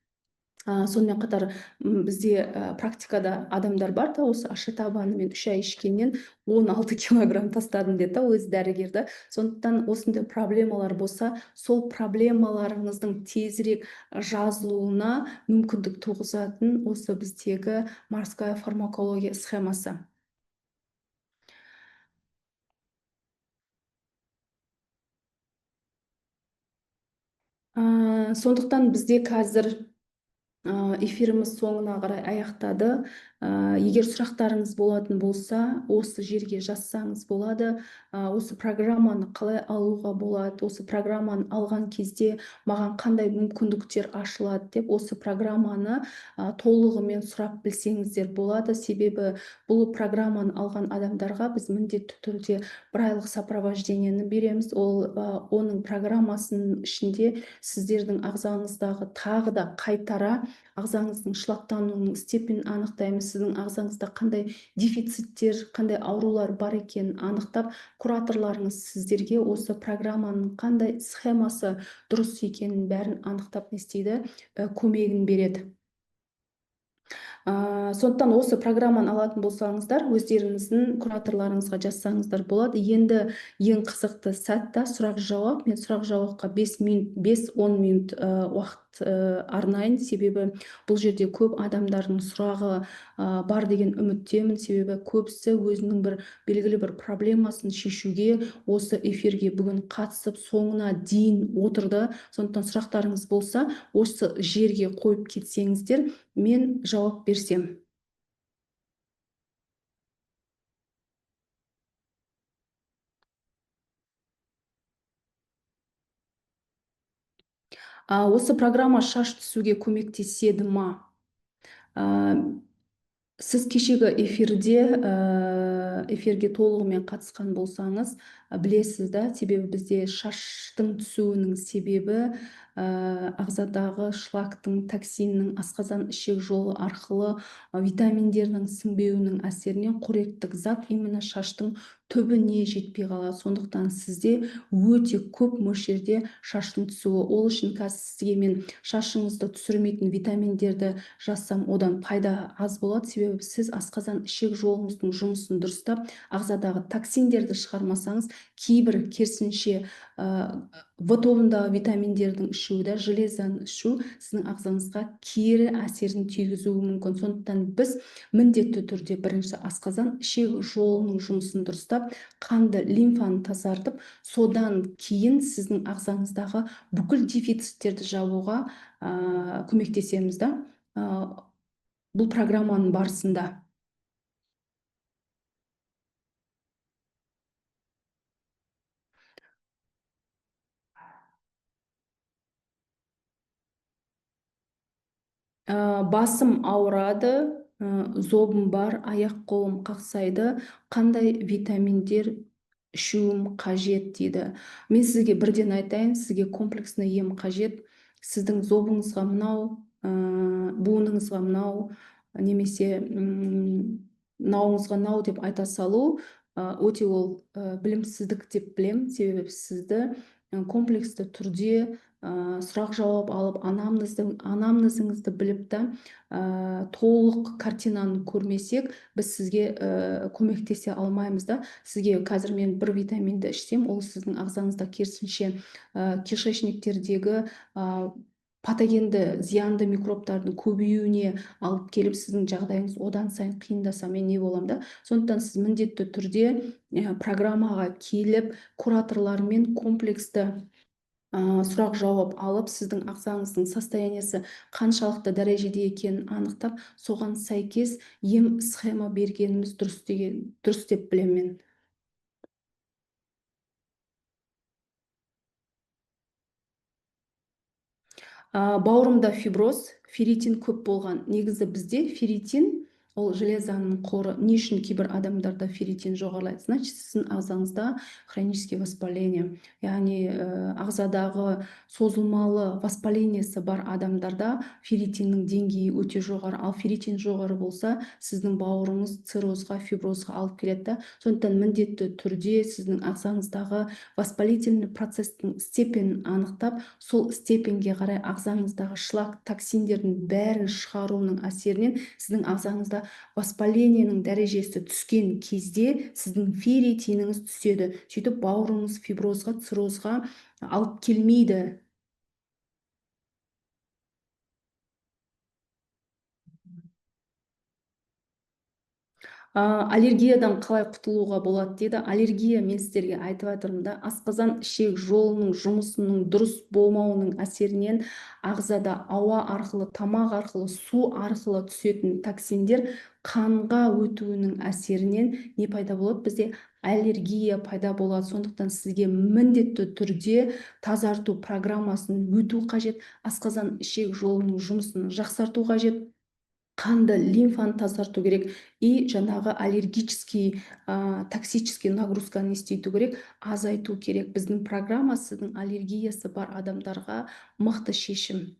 S1: Сонымен қатар бізде практикада адамдар бар да, осы Ашитабаны мен 3 ай ішкеннен 16 килограмм тастадым деді, өзі дәрігерді. Сондықтан осындай проблемалар болса, сол проблемаларыңыздың тезірек жазылуына мүмкіндік туғызатын осы біздегі морская фармакология схемасы. Сондықтан бізде қазір эфиріміз соңына қарай аяқтады. Егер сұрақтарыңыз болатын болса, осы жерге жазсаңыз болады. Осы программаны қалай алуға болады, осы программаны алған кезде маған қандай мүмкіндіктер ашылады деп, осы программаны толығымен сұрап білсеңіздер болады. Себебі бұл программаны алған адамдарға біз міндетті түрде 1 айлық сопровождениені береміз. Оның программасының ішінде сіздердің ағзаңыздағы тағы да қайтара ағзаңыздың шлактануының степенін анықтаймыз. Сіздің ағзаңызда қандай дефициттер, қандай аурулар бар екенін анықтап, кураторларыңыз сіздерге осы программаның қандай схемасы дұрыс екенін бәрін анықтап не істейді, көмегін береді. Сондықтан осы программаны алатын болсаңыздар, өздеріңіздің кураторларыңызға жазсаңыздар болады. Енді ең қызықты сәтті сұрақ жауап. Мен сұрақ жауапқа 5 минут, 5-10 минут уақыт арнайын. Себебі бұл жерде көп адамдардың сұрағы бар деген үміттемін. Себебі көбісі өзінің бір белгілі бір проблемасын шешуге осы эфирге бүгін қатысып соңына дейін отырды. Сондықтан сұрақтарыңыз болса, осы жерге қойып кетсеңіздер, мен жауап берсем. Осы программа шаш түсуге көмектеседі ма? Сіз кешегі эфирге толығымен қатысқан болсаңыз, білесіз да, себебі бізде шаштың түсуінің себебі ағзадағы шлактың, токсиннің асқазан ішек жолы арқылы витаминдердің сіңбеуінің әсерінен қоректік зат именно шаштың түбіне жетпей қалады. Сондықтан сізде өте көп мөлшерде шаштың түсуі. Ол үшін қазір сізге мен шашыңызды түсірмейтін витаминдерді жазсам, одан пайда аз болады. Себебі сіз асқазан ішек жолыңыздың жұмысын дұрыстап, ағзадағы токсиндерді шығармасаңыз, кейбір керісінше В тобындағы витаминдердің ішуі, железаны ішу сіздің ағзаңызға кері әсерін тигізуі мүмкін. Сондықтан біз міндетті түрде бірінші асқазан ішек жолының жұмысын дұрыстап, қанды лимфаны тазартып, содан кейін сіздің ағзаңыздағы бүкіл дефициттерді жабуға көмектесеміз да. Бұл программаның барысында. Басым ауырады, зобым бар, аяқ-қолым қақсайды, қандай витаминдер ішуім қажет дейді. Мен сізге бірден айтайын, сізге комплексный ем қажет. Сіздің зобыңызға мынау, буыныңызға мынау, немесе мынауыңызға мынау деп айта салу өте ол білімсіздік деп білем. Себебі сізді комплексті түрде сұрақ жауап алып, анамнезіңізді біліп та толық картинаны көрмесек, біз сізге көмектесе алмаймыз да. Сізге қазір мен бір витаминді ішсем, ол сіздің ағзаңызда керісінше кишечниктердегі патогенді зиянды микробтардың көбеюіне алып келіп, сіздің жағдайыңыз одан сайын қиындаса, мен не болам да. Сондықтан сіз міндетті түрде программаға келіп, кураторлармен комплексті сұрақ жауап алып, сіздің ағзаңыздың состояниесі қаншалықты дәрежеде екенін анықтап, соған сәйкес ем схема бергеніміз дұрыс деп білемін мен. Бауырымда фиброз, ферритин көп болған. Негізі бізде ферритин ол железаның қоры. Не үшін кейбір адамдарда ферритин жоғарылайды? Значит, сіздің ағзаңызда хронический воспаление, яғни ағзадағы созылмалы воспалениясы бар адамдарда ферритиннің деңгейі өте жоғары. Ал ферритин жоғары болса, сіздің бауырыңыз циррозға, фиброзға алып келеді. Сондықтан міндетті түрде сіздің ағзаңыздағы воспалительный процестің степенін анықтап, сол степенге қарай ағзаңыздағы шлак токсиндердің бәрін шығаруының әсерінен сіздің ағзаңызда воспалениенің дәрежесі түскен кезде сіздің ферритиніңіз түседі. Сөйтіп бауырыңыз фиброзға, циррозға алып келмейді. Аллергиядан қалай құтылуға болады дейді. Аллергия, мен сіздерге айтып жатырмын да, асқазан ішек жолының жұмысының дұрыс болмауының әсерінен ағзада ауа арқылы, тамақ арқылы, су арқылы түсетін токсиндер қанға өтуінің әсерінен не пайда болады? Бізде аллергия пайда болады. Сондықтан сізге міндетті түрде тазарту программасын өту қажет, асқазан ішек жолының жұмысын жақсарту қажет, қанды лимфаны тазарту керек и жаңағы аллергический токсический нагрузканы істету керек, азайту керек. Біздің программа сіздің аллергиясы бар адамдарға мықты шешім.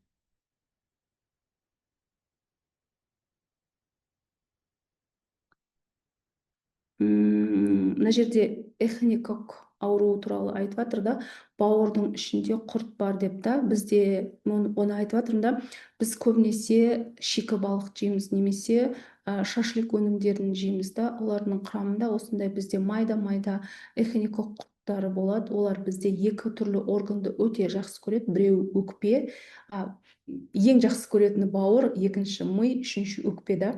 S1: Мына жерде эхникок ауруы туралы айтып жатыр да, бауырдың ішінде құрт бар деп та. Бізде оны айтып жатырмын да, біз көбінесе шикі балық жейміз, немесе шашлик өнімдерін жейміз да. Олардың құрамында осындай бізде майда эхинокок құрттары болады. Олар бізде екі түрлі органды өте жақсы көреді. Біреу өкпе, ең жақсы көретіні бауыр, екінші ми, үшінші өкпе да.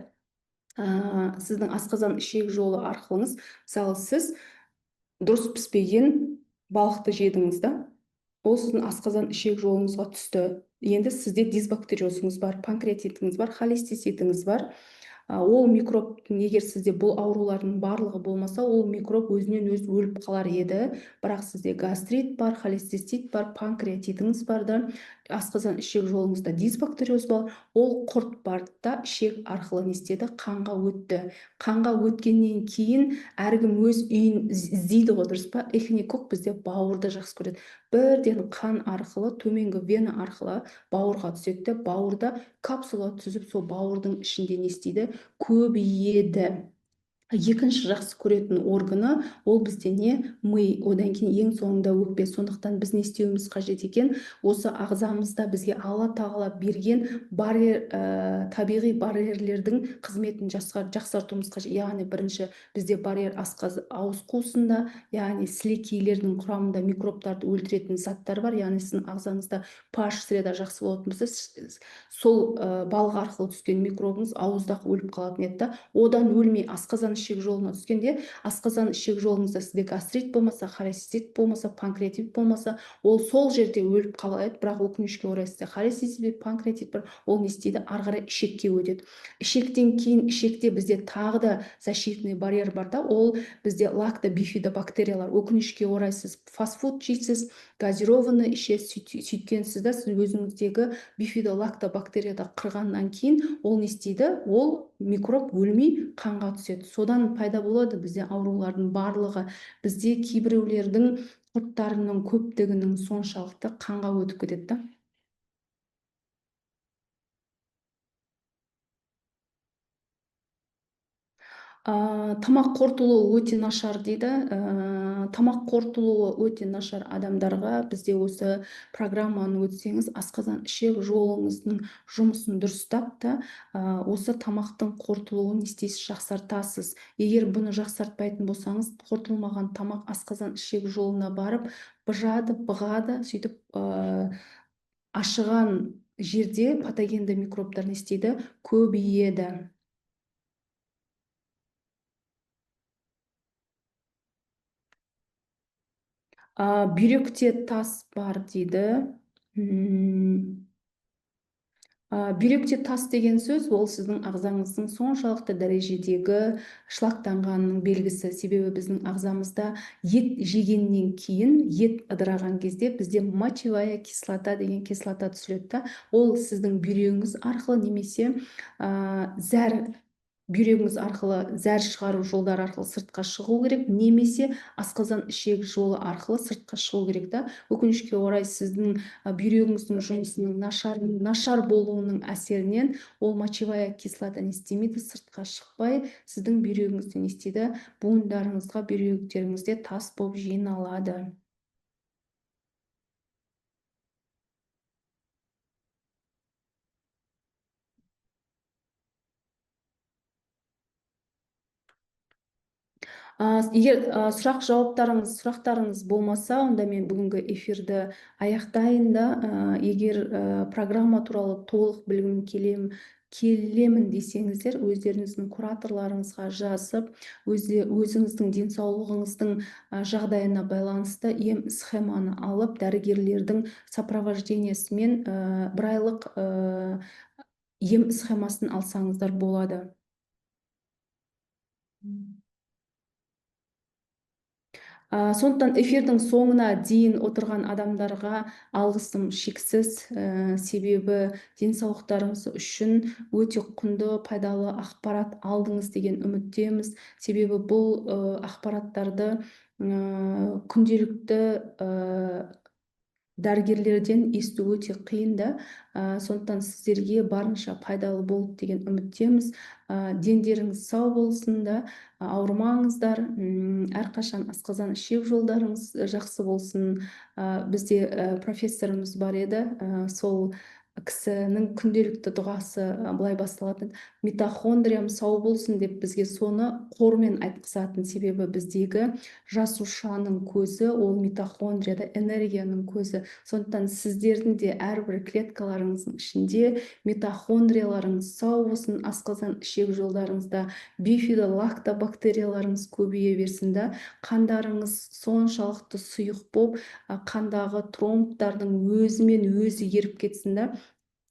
S1: Сіздің асқазан ішек жолы арқылыңыз, мысалы сіз дұрыс піспеген балықты жедіңіз да, ол сіздің асқазан ішек жолыңызға түсті. Енді сізде дисбактериозыңыз бар, панкреатитіңіз бар, холециститіңіз бар. Ол микробтың, егер сізде бұл аурулардың барлығы болмаса, ол микроб өзінен өзі өліп қалар еді. Бірақ сізде гастрит бар, холецистит бар, панкреатитіңіз бар да, асқазан ішек жолыңызда дисбактериоз бар, ол құрт бар да, ішек арқылы не істеді? Қанға өтті. Қанға өткеннен кейін әркім өз үйін іздейді ғой, дұрыс па? Эхинокок бізде бауырды жақсы көреді. Бірден қан арқылы, төменгі вена арқылы бауырға түседі де, бауырда капсула түзіп, сол бауырдың ішінде не істейді? Көбейеді. Екінші жақсы көретін органы ол бізде не? Ми. Одан кейін ең соңында өкпе. Сондықтан біз не істеуіміз қажет екен? Осы ағзамызда бізге Алла тағала берген табиғи барьерлердің қызметін жақсартуымыз қажет. Яғни бірінші бізде барьер ауыз қуысында, яғни сілекейлердің құрамында микробтарды өлтіретін заттар бар. Яғни сіздің ағзаңызда pH среда жақсы болатын болса, сол балық арқылы түскен микробыңыз ауызда өліп қалатын еді да. Одан өлмей асқазан ішек жолына түскенде, асқазан ішек жолыңызда сізде гастрит болмаса, холецистит болмаса, панкреатит болмаса, ол сол жерде өліп қалады. Бірақ өкінішке орай сізде холецистит, панкреатит бар, ол не істейді? Ары қарай ішекке өтеді. Ішектен кейін, ішекте бізде тағы да защитный барьер бар да, ол бізде лактобифидобактериялар. Өкінішке орай сіз фастфуд жейсіз, газированный ішесіз, сөйткенсіз да, сіз өзіңіздегі бифидолактобактерияда қырғаннан кейін ол не істейді? Ол микроб өлмей қанға түседі. Содан пайда болады бізде аурулардың барлығы. Бізде кейбіреулердің құрттарының көптігінің соншалықты қанға өтіп кетеді да. Тамақ қорытылуы өте нашар дейді. Тамақ қорытылуы өте нашар адамдарға бізде осы программаны өтсеңіз, асқазан ішек жолыңыздың жұмысын дұрыстап та, осы тамақтың қорытылуын не істейсіз? Жақсартасыз. Егер бұны жақсартпайтын болсаңыз, қорытылмаған тамақ асқазан ішек жолына барып, бұғады, сөйтіп ашыған жерде патогенді микробтар не істейді? Көбейеді. Бүйректе тас бар дейді. Бүйректе тас деген сөз, ол сіздің ағзаңыздың соншалықты дәрежедегі шлактанғанның белгісі. Себебі біздің ағзамызда ет жегеннен кейін, ет ыдыраған кезде бізде мочевая кислота деген кислота түсіреді. Ол сіздің бүйрегіңіз арқылы немесе бүйрегіңіз арқылы, зәр шығару жолдары арқылы сыртқа шығу керек, немесе асқазан ішек жолы арқылы сыртқа шығу керек та. Өкінішке орай сіздің бүйрегіңіздің жұмысының нашар болуының әсерінен ол мочевая кислота не істемейді, сыртқа шықпай, сіздің бүйрегіңізде не істейді? Буындарыңызға, бүйректеріңізде тас болып жиналады. Егер сұрақтарыңыз болмаса, онда мен бүгінгі эфирді аяқтайын да, егер программа туралы толық білгім келемін десеңіздер, өздеріңіздің кураторларыңызға жазып, өзіңіздің денсаулығыңыздың жағдайына байланысты схеманы алып, дәрігерлердің сопровождениесімен бір айлық схемасын алсаңыздар болады. Сондықтан эфирдің соңына дейін отырған адамдарға алғысым шексіз, себебі денсаулықтарыңыз үшін өте құнды, пайдалы ақпарат алдыңыз деген үміттеміз. Себебі бұл ақпараттарды күнделікті дәрігерлерден есту өте қиын да. Сондықтан сіздерге барынша пайдалы болды деген үміттеміз. Дендеріңіз сау болсын да, ауырмаңыздар. Әрқашан асқазан ішек жолдарыңыз жақсы болсын. Бізде профессорымыз бар еді, сол кісінің күнделікті дұғасы былай басталатын: митохондриям сау болсын деп бізге соны қормен айтқызатын. Себебі біздегі жасушаның көзі ол митохондрияда энергияның көзі. Сондықтан сіздердің де әрбір клеткаларыңыздың ішінде митохондрияларыңыз сау болсын, асқазан ішек жолдарыңызда бифидолактобактерияларыңыз көбейе берсін да, қандарыңыз соншалықты сұйық болып, қандағы тромбтардың өзімен өзі еріп кетсін да,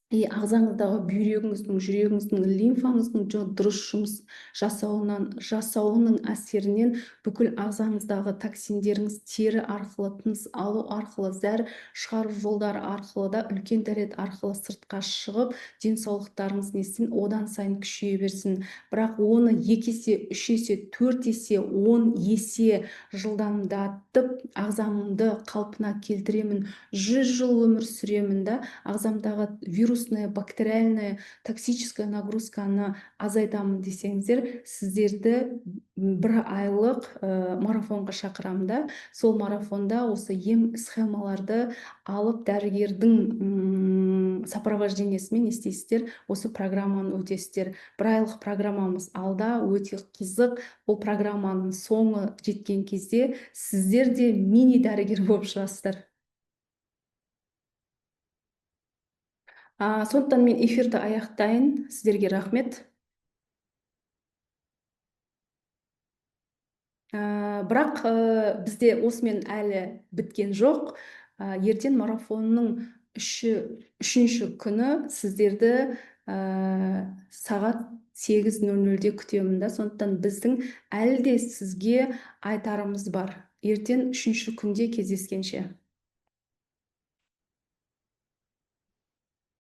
S1: ағзаңыздағы бүйрегіңіздің, жүрегіңіздің, лимфаңыздың дұрыс жұмыс жасауының әсерінен бүкіл ағзаңыздағы токсиндеріңіз тері арқылы, тыныс алу арқылы, зәр шығару жолдары арқылы да, үлкен дәрет арқылы сыртқа шығып, денсаулықтарыңыз несін одан сайын күшейе берсін. Бірақ оны 2 есе, 3 есе, 4 есе, 10 есе жылдамдатып, ағзамды қалпына келтіремін, 100 жыл өмір сүремін да, ағзамдағы вирусная, бактериальная, токсическая нагрузканы азайтамын десеңіздер, сіздерді 1 айлық марафонға шақырамын да. Сол марафонда осы ем схемаларды алып, дәрігердің сопровождениесімен істейсіздер, осы программаны өтесіздер. 1 айлық программамыз алда, өте қызық. Бұл программаның соңы жеткен кезде сіздер де мини дәрігер болып шығасыздар. Сондықтан мен эфирді аяқтайын. Сіздерге рахмет. Бірақ бізде осымен әлі біткен жоқ. Ертең марафонның 3-ші күні сіздерді сағат 8:00-де күтемін да. Сондықтан біздің әлі де сізге айтарымыз бар. Ертең 3-ші күнде кездескенше.